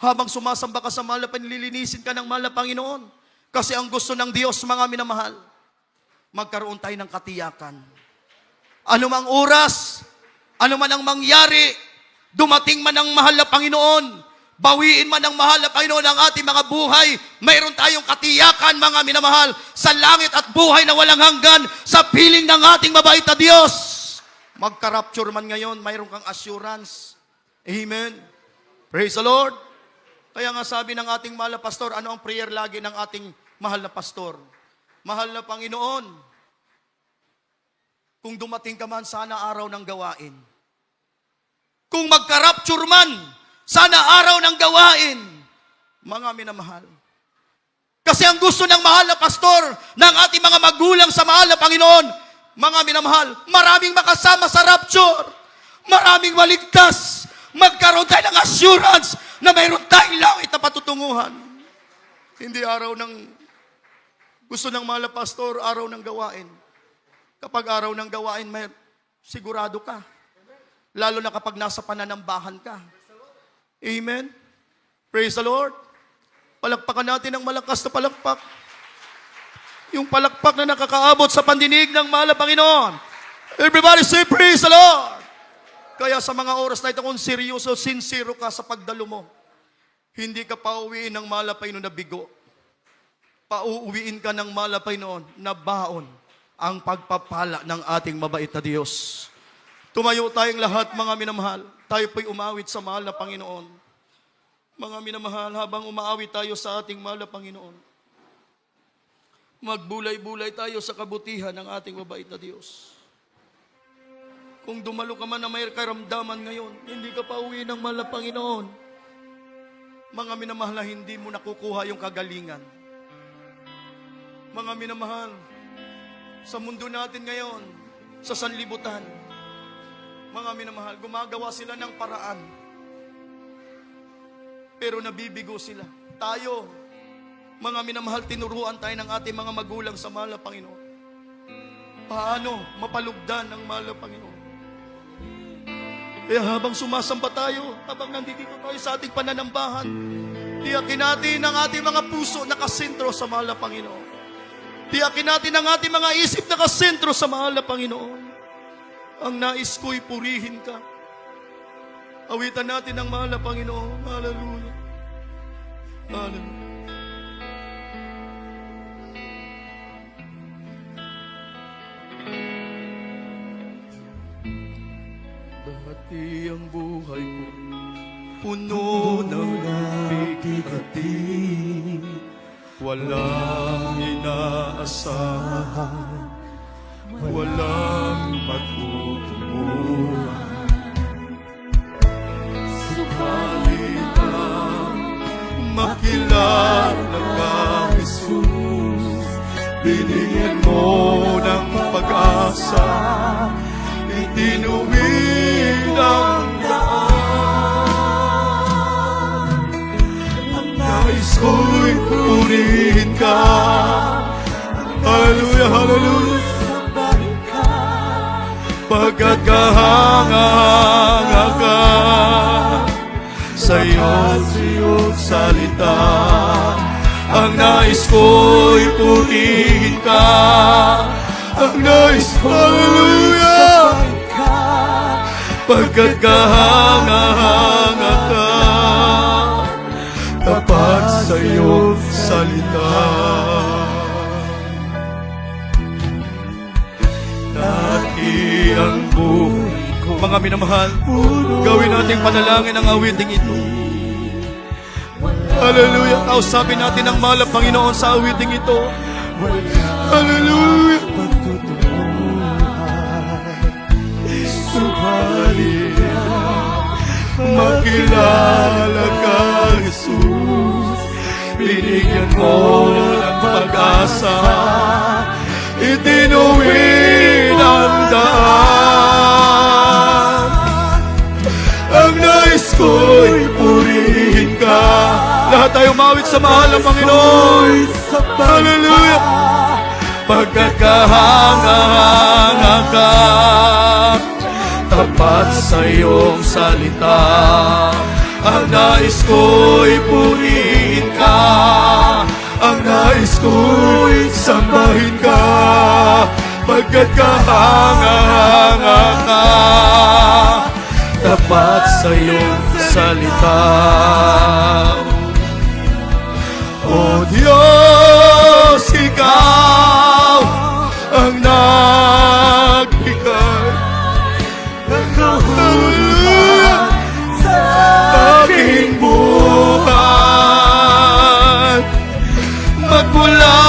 Habang sumasamba ka sa mahal na Panginoon, nililinisin ka ng mahal na Panginoon. Kasi ang gusto ng Diyos, mga minamahal, magkaroon tayo ng katiyakan. Ano mang oras, ano man ang mangyari, dumating man ang mahal na Panginoon, bawiin man ng mahal na Panginoon ang ating mga buhay, mayroon tayong katiyakan, mga minamahal, sa langit at buhay na walang hanggan, sa piling ng ating mabait na Diyos. Magka-rapture man ngayon, mayroon kang assurance. Amen. Praise the Lord. Kaya nga sabi ng ating mahal na pastor, ano ang prayer lagi ng ating mahal na pastor? Mahal na Panginoon, kung dumating ka man, sana araw ng gawain. Kung magka-rapture man, sana araw ng gawain. Mga minamahal. Kasi ang gusto ng mahal na pastor, ng ating mga magulang sa mahal na Panginoon, mga minamahal, maraming makasama sa rapture. Maraming maligtas. Magkaroon tayo ng assurance na mayroon tayong langit na patutunguhan. Hindi araw ng gusto ng mahal na pastor, araw ng gawain. Kapag araw ng gawain, may sigurado ka. Lalo na kapag nasa pananambahan ka. Amen? Praise the Lord. Palakpakan natin ng malakas na palakpak. Yung palakpak na nakakaabot sa pandinig ng mahal na Panginoon. Everybody say, praise the Lord! Kaya sa mga oras na ito, kung seryoso, sincero ka sa pagdalo mo, hindi ka pauwiin ng mahal na Panginoon na bigo. Pauuwiin ka ng mahal na Panginoon na baon ang pagpapala ng ating mabait na Diyos. Tumayo tayong lahat, mga minamahal. Tayo po'y umawit sa mahal na Panginoon. Mga minamahal, habang umaawit tayo sa ating mahal na Panginoon, magbulay-bulay tayo sa kabutihan ng ating mabait na Diyos. Kung dumalo ka man na may karamdaman ngayon, hindi ka pa uwi ng mahal na Panginoon. Mga minamahal, hindi mo nakukuha yung kagalingan. Mga minamahal, sa mundo natin ngayon, sa sanlibutan, mga minamahal, gumagawa sila ng paraan. Pero nabibigo sila. Tayo, mga minamahal, tinuruan tayo ng ating mga magulang sa mahal na Panginoon. Paano mapalugdan ng mahal na Panginoon? Kaya habang sumasamba tayo, habang nandito tayo sa ating pananambahan, tiyakin natin ang ating mga puso nakasentro sa mahal na Panginoon. Tiyakin natin ang ating mga isip nakasentro sa mahal na Panginoon. Ang nais ko'y purihin ka. Awitan natin ang mahal na Panginoon. Hallelujah. Hallelujah. Dati ang buhay ko puno ng bighati, walang inaasahan, walang pagkukuhan. Subalit ang makilala ka, Jesus, binigyan mo ng pag-asa, itinuwid ang daan. Ang nais ko'y purihin ka. Hallelujah, hallelujah. Pagkat kahanga ka sa iyong salita. Ang nais ko'y purihin ka. Ang nais, hallelujah, pagkat kahanga-hanga ka, tapat sa iyong salita. Dati ang buhay ko Mga minamahal, gawin nating panalangin ang awiting ito. Hallelujah. Kausapin natin ang mahal na Panginoon sa awiting ito. Hallelujah. Subalit, makilala ka, Jesus. Binigyan mo ng pag-asa, itinuwid ang daan. Ang nais ko'y purihin ka. Lahat tayo mawit sa mahal ng Panginoon. Hallelujah. Pagkat kahanga-hanga ka, tapat sa iyong salita. Ang nais ko'y purihin ka. Ang nais ko'y sambahin ka. Pagkat kahanga-hanga ka, tapat sa iyong salita. O Diyos, ikaw ang nagbigay ng kahulugan sa aking buhay. Magmula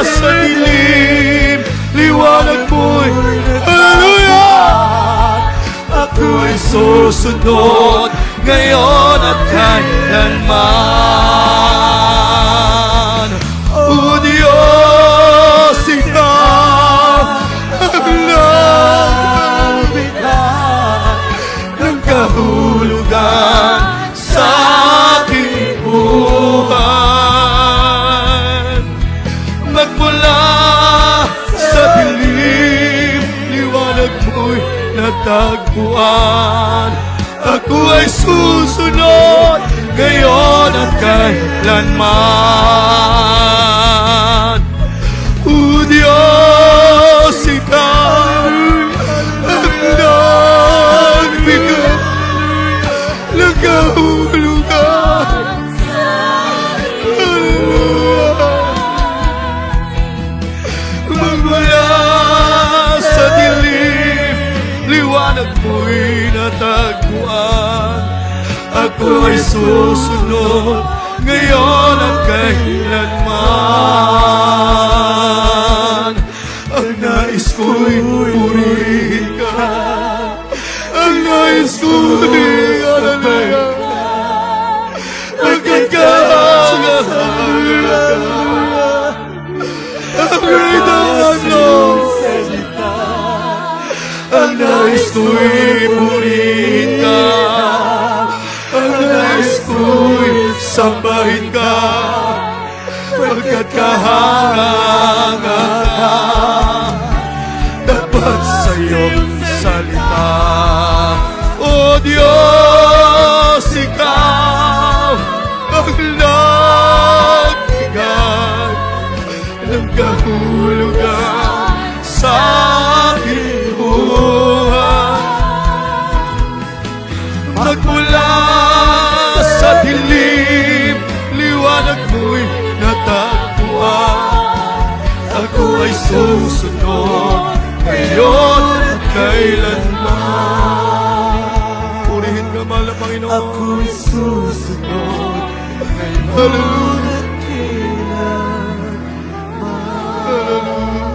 sa dilim, liwanag mo'y hallelujah. Ako'y susunod ngayon at kailanman. O Diyos, ikaw ang nagbigay ng kahulugan sa aking buhay. Magmula sa dilim, liwanag mo'y natagpuan. Ako ay susunod ngayon at kailanman. O Diyos, ikaw ang nagbigay ng kahulugan. Hallelujah. Magmula sa dilim, liwanag mo'y natagpuan. Ako ay susunod ngayon at kailanman. Ang nais ko'y purihin ka. Ang nais ko'y hallelujah. Pagkat kahanga-hanga ka, ang great ang salita. Ang nais ko'y purihin ka. Ang nais ko'y sambahin ka. Pagkat kahanga ka, dapat sa iyong salita. O Diyos, ikaw ang nagbigay ng kahulugan sa aking buhay. Magmula sa dilim, liwanag mo'y natagpuan. Ako ay susunod ngayon at kailanman. Purihin ka, mahal na Panginoon. Ako'y susunod ngayon. Hallelujah. At kailanman. Hallelujah.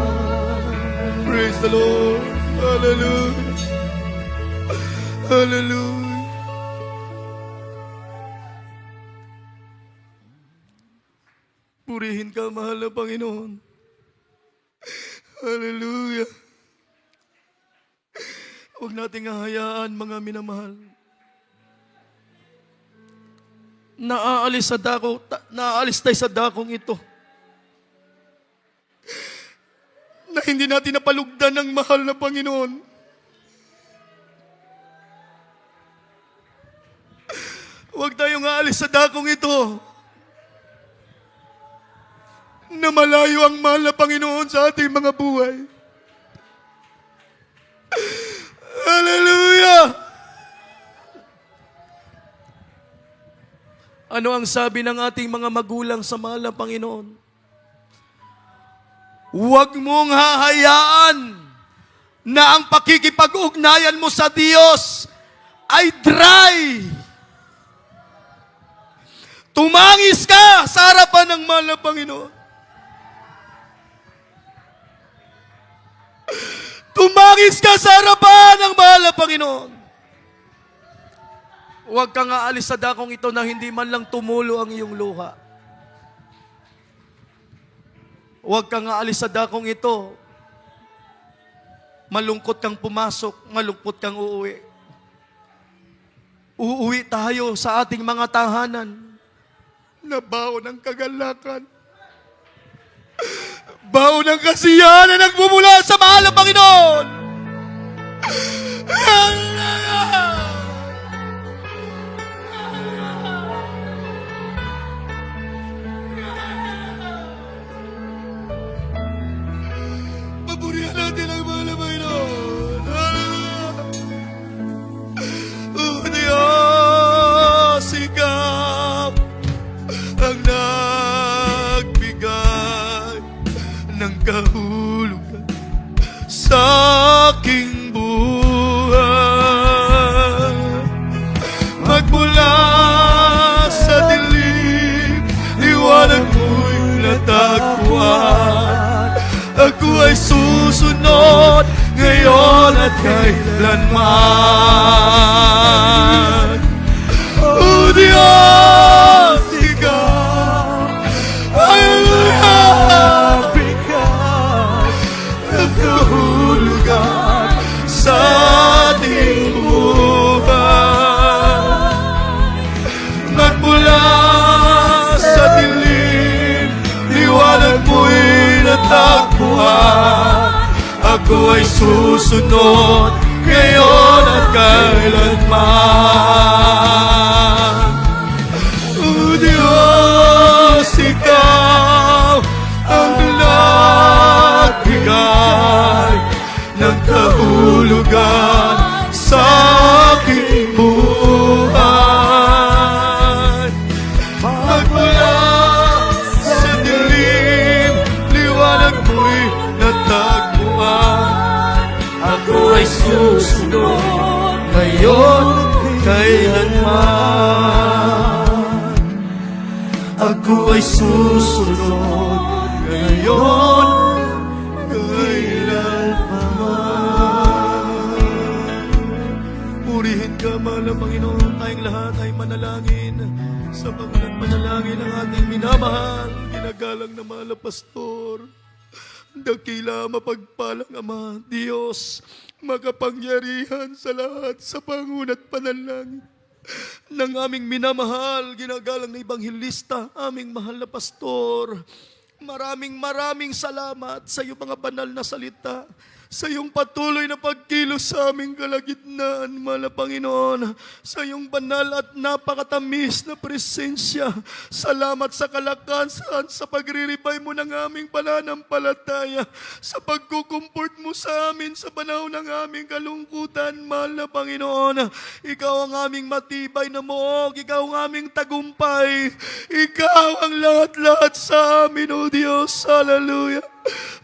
Praise the Lord. Hallelujah. Hallelujah. Purihin ka, mahal na Panginoon. Hallelujah. Huwag nating hahayaan, mga minamahal. Naaalis tayo sa dakong ito. Na hindi natin napalugdan ng mahal na Panginoon. Huwag tayong aalis sa dakong ito. Na malayo ang mahal na Panginoon sa ating mga buhay. Hallelujah! Ano ang sabi ng ating mga magulang sa mahal na Panginoon? Huwag mong hahayaan na ang pakikipag-ugnayan mo sa Diyos ay dry. Tumangis ka sa harapan ng mahal na Panginoon. Tumangis ka sa harapan ng mahal na Panginoon. Huwag kang aalis sa dakong ito na hindi man lang tumulo ang iyong luha. Huwag kang aalis sa dakong ito. Malungkot kang pumasok, malungkot kang uuwi. Uuwi tayo sa ating mga tahanan na baon ng kagalakan. Baon ng kasiyahan na nagmumula sa mahal na Panginoon. Papurihan natin ang mahal na Panginoon. O Diyos, Ikaw ang nagbigay ng kahulugan sa aking buhay. Magmula sa dilim, liwanag mo'y natagpuan. Ako ay susunod ngayon at kailanman. O Diyos, Ikaw ay nagbigay ng kahulugan sa ating buhay. Magmula sa dilim, liwanag mo'y natagpuan. Ako ay susunod ngayon at kailanman. O Diyos, Ikaw ang nagbigay ng kahulugan sa aking buhay. Magmula sa dilim, liwanag mo'y natagpuan. Ako ay susunod ngayon, kailanman. Ako ay susunod ngayon, kailanman. Purihin ka, mahal na Panginoon. Tayong lahat ay manalangin sa pangalan manalangin ng ating minamahal, ginagalang na mahal na pastor. Dakila mapagpalang Ama, Diyos, makapangyarihan sa lahat sa pangunat panalangin ng aming minamahal, ginagalang na Ebanghelista, aming mahal na pastor. Maraming salamat sa iyong mga banal na salita, sa iyong patuloy na pagkilos sa aming kalagitnaan, mahal na Panginoon, sa iyong banal at napakatamis na presensya. Salamat sa kalakasan, sa pagriribay mo ng aming pananampalataya, sa pagkukumport mo sa amin sa panahon ng aming kalungkutan, mahal na Panginoon. Ikaw ang aming matibay na moog, ikaw ang aming tagumpay, ikaw ang lahat-lahat sa amin, O Diyos. Hallelujah.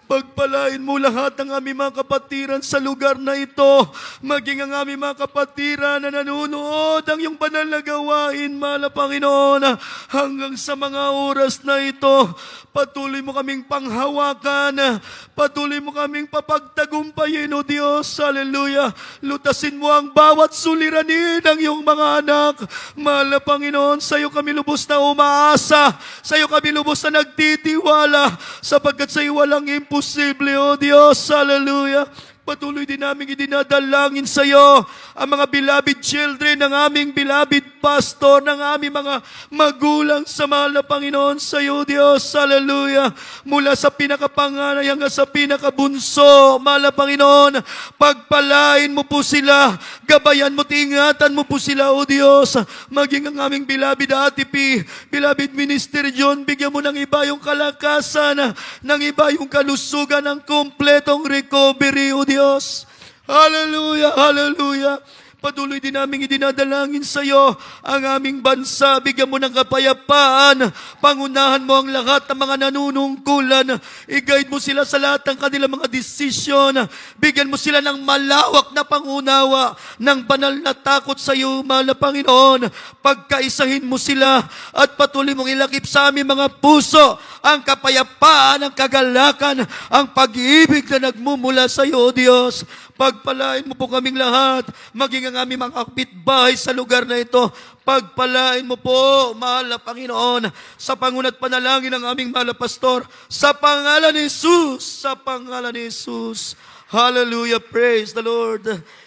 Pagpalain mo lahat ng aming mga kapatiran sa lugar na ito, maging ang aming mga kapatiran na nanonood ang iyong banal na gawain, mahal na Panginoon, hanggang sa mga oras na ito. Patuloy mo kaming panghawakan, patuloy mo kaming papagtagumpayin, O Diyos. Hallelujah. Lutasin mo ang bawat suliranin ng iyong mga anak, mahal na Panginoon. Sa iyo kami lubos na umaasa, sa iyo kami lubos na nagtitiwala, sapagkat sa iyo walang imposible, O Diyos. Hallelujah. Patuloy din namin idinadalangin sa iyo ang mga beloved children ng aming beloved pastor, ng aming mga magulang sa mahal na Panginoon sa iyo, Diyos. Hallelujah. Mula sa pinakapanganay hanggang sa pinakabunso, mahal na Panginoon, pagpalain mo po sila, gabayan mo, ingatan mo po sila, O Diyos. Maging ang aming beloved Ate P, beloved Minister John, bigyan mo ng iba yung kalakasan, ng iba yung kalusugan, ng kompletong recovery, O Diyos. Hallelujah, hallelujah. Patuloy din namin idinadalangin sa iyo ang aming bansa. Bigyan mo ng kapayapaan. Pangunahan mo ang lahat ng mga nanunungkulan. I-guide mo sila sa lahat ng kanilang mga desisyon. Bigyan mo sila ng malawak na pangunawa, ng banal na takot sa iyo, mahal na Panginoon. Pagkaisahin mo sila at patuloy mong ilakip sa aming mga puso ang kapayapaan, ang kagalakan, ang pag-ibig na nagmumula sa iyo, O Diyos. Pagpalain mo po kaming lahat, maging ang aming mga kapitbahay sa lugar na ito. Pagpalain mo po, mahal na Panginoon, sa pangunat panalangin ng aming mahal na pastor, sa pangalan ni Jesus, sa pangalan ni Jesus. Hallelujah, praise the Lord.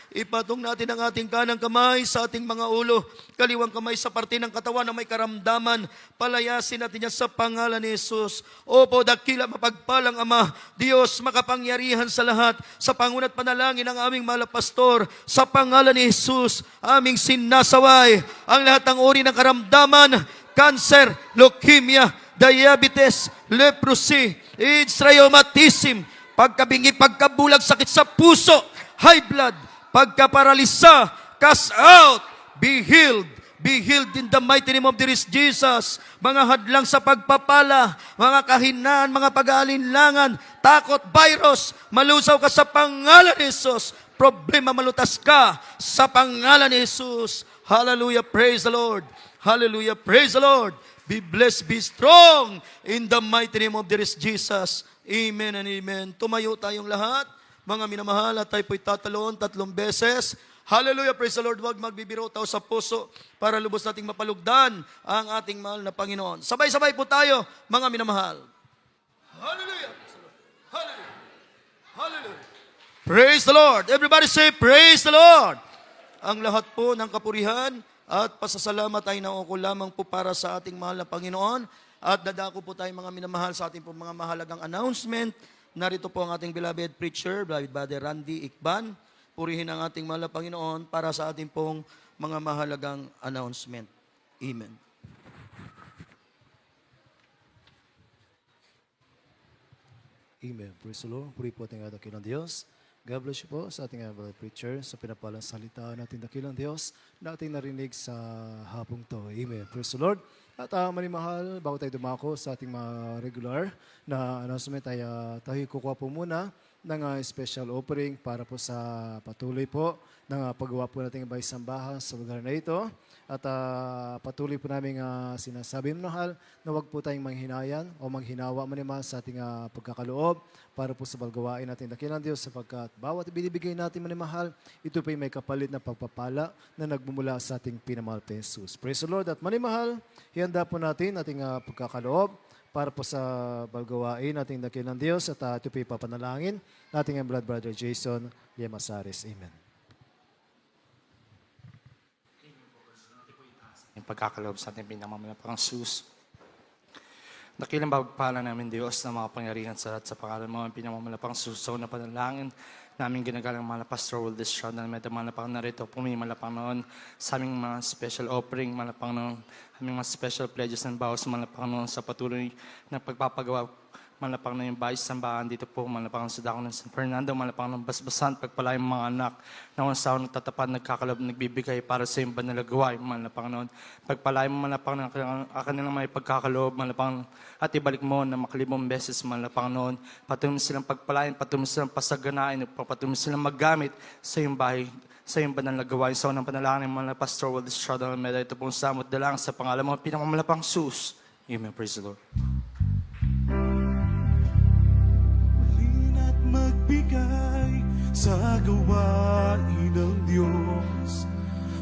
Ipatong natin ang ating kanang kamay sa ating mga ulo, kaliwang kamay sa parte ng katawan na may karamdaman. Palayasin natin yan sa pangalan ni Jesus. Opo, dakila mapagpalang Ama, Diyos makapangyarihan sa lahat, sa pangunat panalangin ng aming mahal na pastor, sa pangalan ni Jesus, aming sinasaway ang lahat ng uri ng karamdaman, cancer, leukemia, diabetes, leprosy, AIDS, rheumatism, pagkabingi, pagkabulag, sakit sa puso, high blood, pagkaparalisa, cast out, be healed in the mighty name of Jesus. Mga hadlang sa pagpapala, mga kahinaan, mga pag-aalinlangan, takot, virus, malusaw ka sa pangalan ni Jesus. Problema, malutas ka sa pangalan ni Jesus. Hallelujah, praise the Lord. Hallelujah, praise the Lord. Be blessed, be strong in the mighty name of Jesus. Amen and amen. Tumayo tayong lahat. Mga minamahal, at tayo po'y tatalon 3 beses. Hallelujah, praise the Lord. Huwag magbibiro tao sa puso para lubos nating mapalugdan ang ating mahal na Panginoon. Sabay-sabay po tayo, mga minamahal. Hallelujah. Hallelujah. Hallelujah. Praise the Lord. Everybody say, praise the Lord. Ang lahat po ng kapurihan at pasasalamat ay naukol lamang po para sa ating mahal na Panginoon. At dadako po tayo, mga minamahal, sa ating po mga mahalagang announcement. Narito po ang ating beloved preacher, beloved Brother Randy Ikban. Purihin ang ating mahal na Panginoon para sa ating pong mga mahalagang announcement. Amen. Amen. Praise the Lord. Puri po ating dakilang Diyos. God bless you po sa ating beloved preacher sa pinapalang salita natin dakilang Diyos na ating narinig sa hapong to. Amen. Praise the Lord. At manimahal, bago tayo dumako sa ating mga regular na announcement ay tayo kukuha po muna ng special offering para po sa patuloy po ng paggawa po nating ibang sambahan sa lugar na ito. At patuloy po namin sinasabi mahal na huwag po tayong manghinayan o manghinawa maniman sa ating pagkakaloob para po sa balgawain natin dakilang Diyos sapagkat bawat binibigay natin manimahal, ito po may kapalit na pagpapala na nagmumula sa ating pinamahal na Jesus. Praise the Lord. At manimahal, ihanda po natin ating pagkakaloob para po sa balgawain nating dakilang Diyos at ito po ipapanalangin nating blood brother Jason Liamasares. Amen. Yung pagkakaloob sa ating pinamamalapang sus. Dakilang pagpala namin Diyos na mga pangyarihan sa lahat sa pangalan mo, ang pinamamalapang sus. So na panalangin namin ginagalang mga pastor will destroy na may malapang narito, pumimalapang noon sa aming mga special offering, malapang noon, aming mga special pledges ng bawas, malapang noon sa patuloy na pagpapagawa, malapang na yung bahay sambahan dito po, malapang sa dako ng San Fernando, malapang ng basbasan, pagpalayang mga anak na kung saan nagtatapat, nagkakalob, nagbibigay para sa iyong banal na gawain, malapang noon. Pagpalayang malapang ng kanilang may pagkakalob, malapang at ibalik mo na makalibong beses, malapang noon. Patuloy silang pagpalayan, patuloy silang pasaganain, patuloy silang maggamit sa iyong bahay, sa iyong banal na gawain. Sa unang panalangin ng mga pastor will destroy the medal. Ito pong samot dalang sa pangalan mo, pinamamalapang sus. Amen. Praise the Lord. Magbigay sa gawain ng Diyos.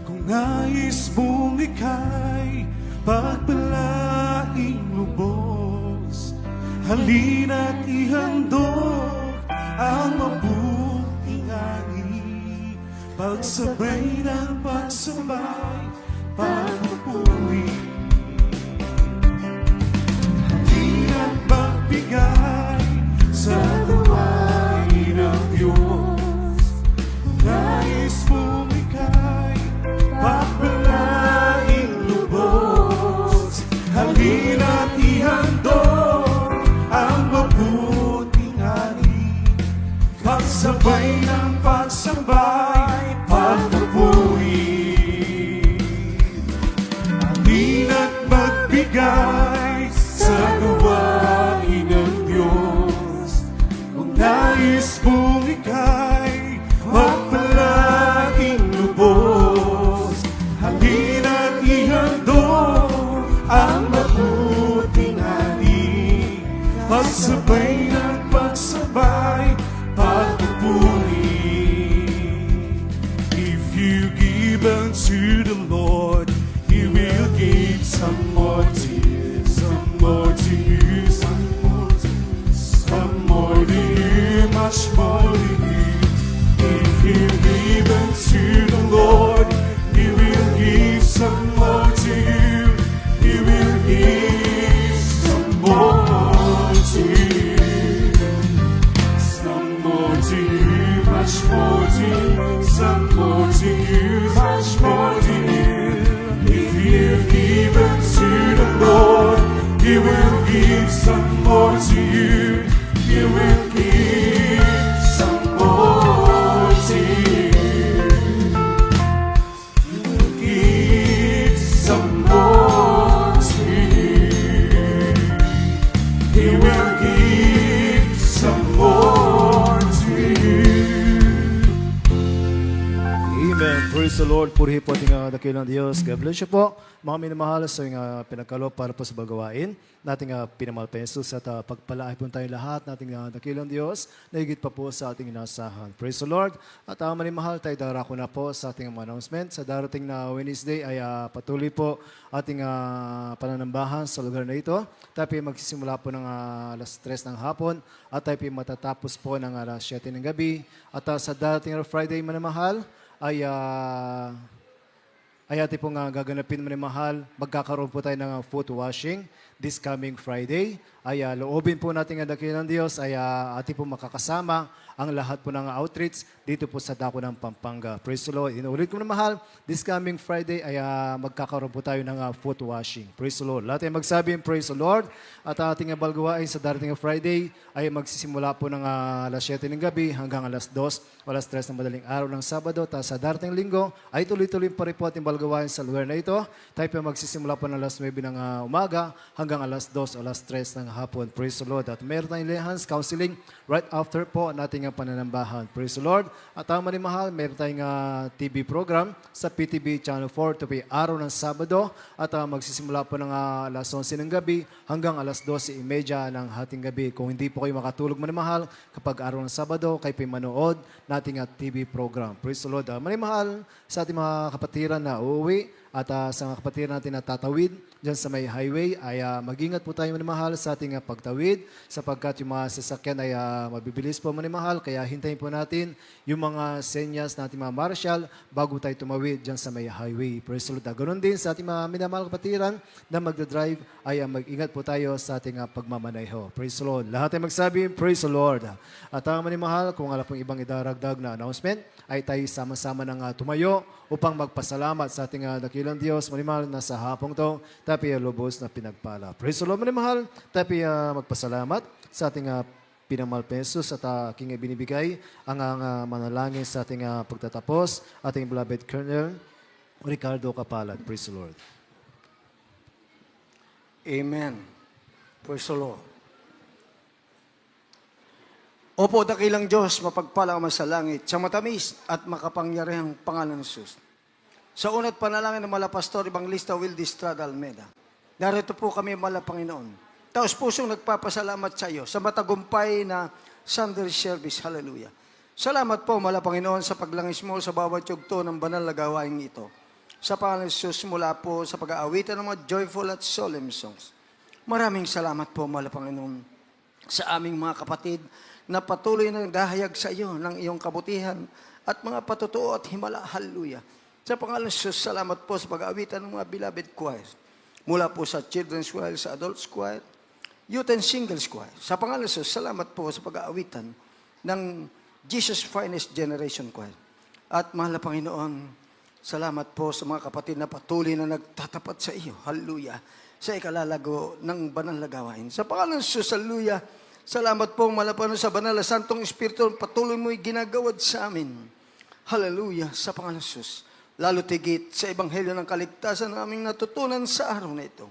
Kung nais mong ika'y pagpalaing lubos, halina't ihandog ang mabuting ani, pagsabay ng pagsabay, pagpupuri. Halina't magbigay sa gawain ng Diyos. Nais mong ika'y pagpalaing lubos, halina't ihandog ang mabuting ani, pagsabay ng pagsabay, pagpupuri. sabay ng pagsabay pagpupuri. If you give unto the Lord, He will give some more to you, some more to you, some more to you, some more to you, much more to you. If you give unto the Lord, He will give some more to you. He will give some more to you, some more to you, much more to you, some more to you, much more to you. If you give unto the Lord, He will give some more to you. He will give some more to you. He will give some more to you. He will give some more to you. Amen. Praise the Lord. Purihin po ating dakilang Diyos. God bless you po. Mga minamahal sa pinagkaloob para po sa bagawain. Nating pinamahal pa Jesus at pagpalaay po tayo lahat nating dakilang Diyos na higit pa po sa ating inasahan. Praise the Lord. At manimahal tayo darako na po sa ating mga announcement. Sa darating na Wednesday ay patuloy po ating pananambahan sa lugar na ito. Tayo magsisimula po ng alas 3 ng hapon at tayo matatapos po ng alas 7 ng gabi. At sa darating na Friday manamahal, ay ating pong gaganapin manimahal. Magkakaroon po tayo ng foot washing this coming Friday. Ay loobin po natin ang dakilang Diyos ay ating pong makakasama ang lahat po ng outreach dito po sa dako ng Pampanga. Praise the Lord. Inuulit ko na mahal, this coming Friday ay magkakaroon po tayo ng foot washing. Praise the Lord. Lahat ay magsabi, praise the Lord. At ating balgawain sa darating na Friday ay magsisimula po ng alas 7 ng gabi hanggang alas 2 o alas 3 ng madaling araw ng Sabado. At sa darating linggo ay tuloy-tuloy pa rin po ating balgawain sa lugar na ito. Tayo po magsisimula po ng alas 9 ng umaga hanggang alas 2 o alas 3 ng hapon. Praise the Lord. At meron tayong lehans, counseling right after po nating pananambahan. Praise the Lord. At manimahal, meron tayong TV program sa PTV Channel 4 to be araw ng Sabado. At magsisimula po ng alas 11 ng gabi hanggang alas 12:30 ng hating gabi. Kung hindi po kayo makatulog manimahal, kapag araw ng Sabado, kayo po manood nating TV program. Praise the Lord. Manimahal sa ating mga kapatiran na uuwi at sa mga kapatiran natin na tatawid dyan sa may highway ay mag-ingat po tayo manimahal sa ating pagtawid sapagkat yung mga sasakyan ay mabibilis po manimahal kaya hintayin po natin yung mga senyas na ating mga marshal bago tayo tumawid dyan sa may highway. Praise the Lord. Ganon din sa ating mga minamahal kapatiran na magdadrive ay mag-ingat po tayo sa ating pagmamaneho. Praise the Lord. Lahat ay magsabi, praise the Lord. At manimahal, kung alam pong ibang idaragdag na announcement, ay tayo sama-sama ng tumayo upang magpasalamat sa ating dakilang Diyos. Manimahal na sa hapong to, tayo lubos na pinagpala. Praise the Lord, manimahal. Tayo magpasalamat sa ating pinamahal pa Jesus at aking binibigay ang manalangin sa ating pagtatapos. Ating beloved Colonel Ricardo Kapalad. Praise the Lord. Amen. Praise the Lord. Opo, dakilang Diyos, mapagpala ka sa langit, sa matamis at makapangyarihang pangalan ng Jesus. Sa una't panalangin ng mala Pastor Evangelista Wildy Estrada Almeda, narito po kami mala Panginoon. Taos pusong nagpapasalamat sa iyo sa matagumpay na Sunday service. Hallelujah. Salamat po mala Panginoon sa paglangis mo sa bawat yugto ng banal na gawain ito. Sa pangalan ng Jesus mula po sa pag-aawitan ng mga joyful at solemn songs. Maraming salamat po mala Panginoon sa aming mga kapatid na patuloy na naghahayag sa iyo ng iyong kabutihan at mga patutuo at himala. Hallelujah. Sa pangalan ng Jesus, salamat po sa pag-aawitan ng mga beloved choirs. Mula po sa children's choir, sa adults choir, youth and singles choir. Sa pangalan ng Jesus, salamat po sa pag-aawitan ng Jesus Finest Generation Choir. At mahal na Panginoon, salamat po sa mga kapatid na patuloy na nagtatapat sa iyo. Hallelujah. Sa ikalalago ng banal na gawain. Sa pangalan ng Jesus, hallelujah. Salamat po, malapano sa banal na Santong Espiritu, patuloy mo'y ginagawad sa amin. Hallelujah, sa pangalan ng Jesus. Lalo tigit sa Ebanghelyo ng Kaligtasan na aming natutunan sa araw na ito.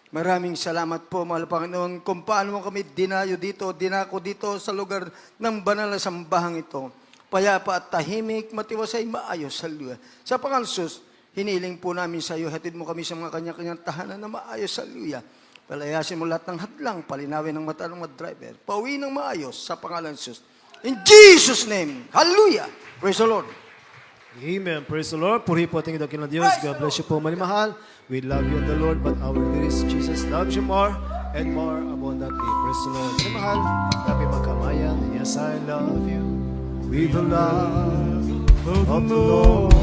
Maraming salamat po, mahal Panginoon, kung paano mo kami dinako dito sa lugar ng banal na sambahang ito. Payapa at tahimik, matiwasay, maayos. Hallelujah. Sa pangalan ng Jesus, hiniling po namin sa iyo, hatid mo kami sa mga kanya-kanyang tahanan na maayos. Hallelujah. Palayasin mo lahat ng hadlang, palinawin ng mata ng mga driver, pauwi ng maayos sa pangalan ng Jesus. In Jesus' name, hallelujah! Praise the Lord. Amen. Praise the Lord. Puri po ating dakilang Diyos. God bless you po, malimahal. We love you in the Lord, but our dearest Jesus loves you more and more abundantly. Praise the Lord. Malimahal, kami magkamayan. Yes, I love you with the love of the Lord.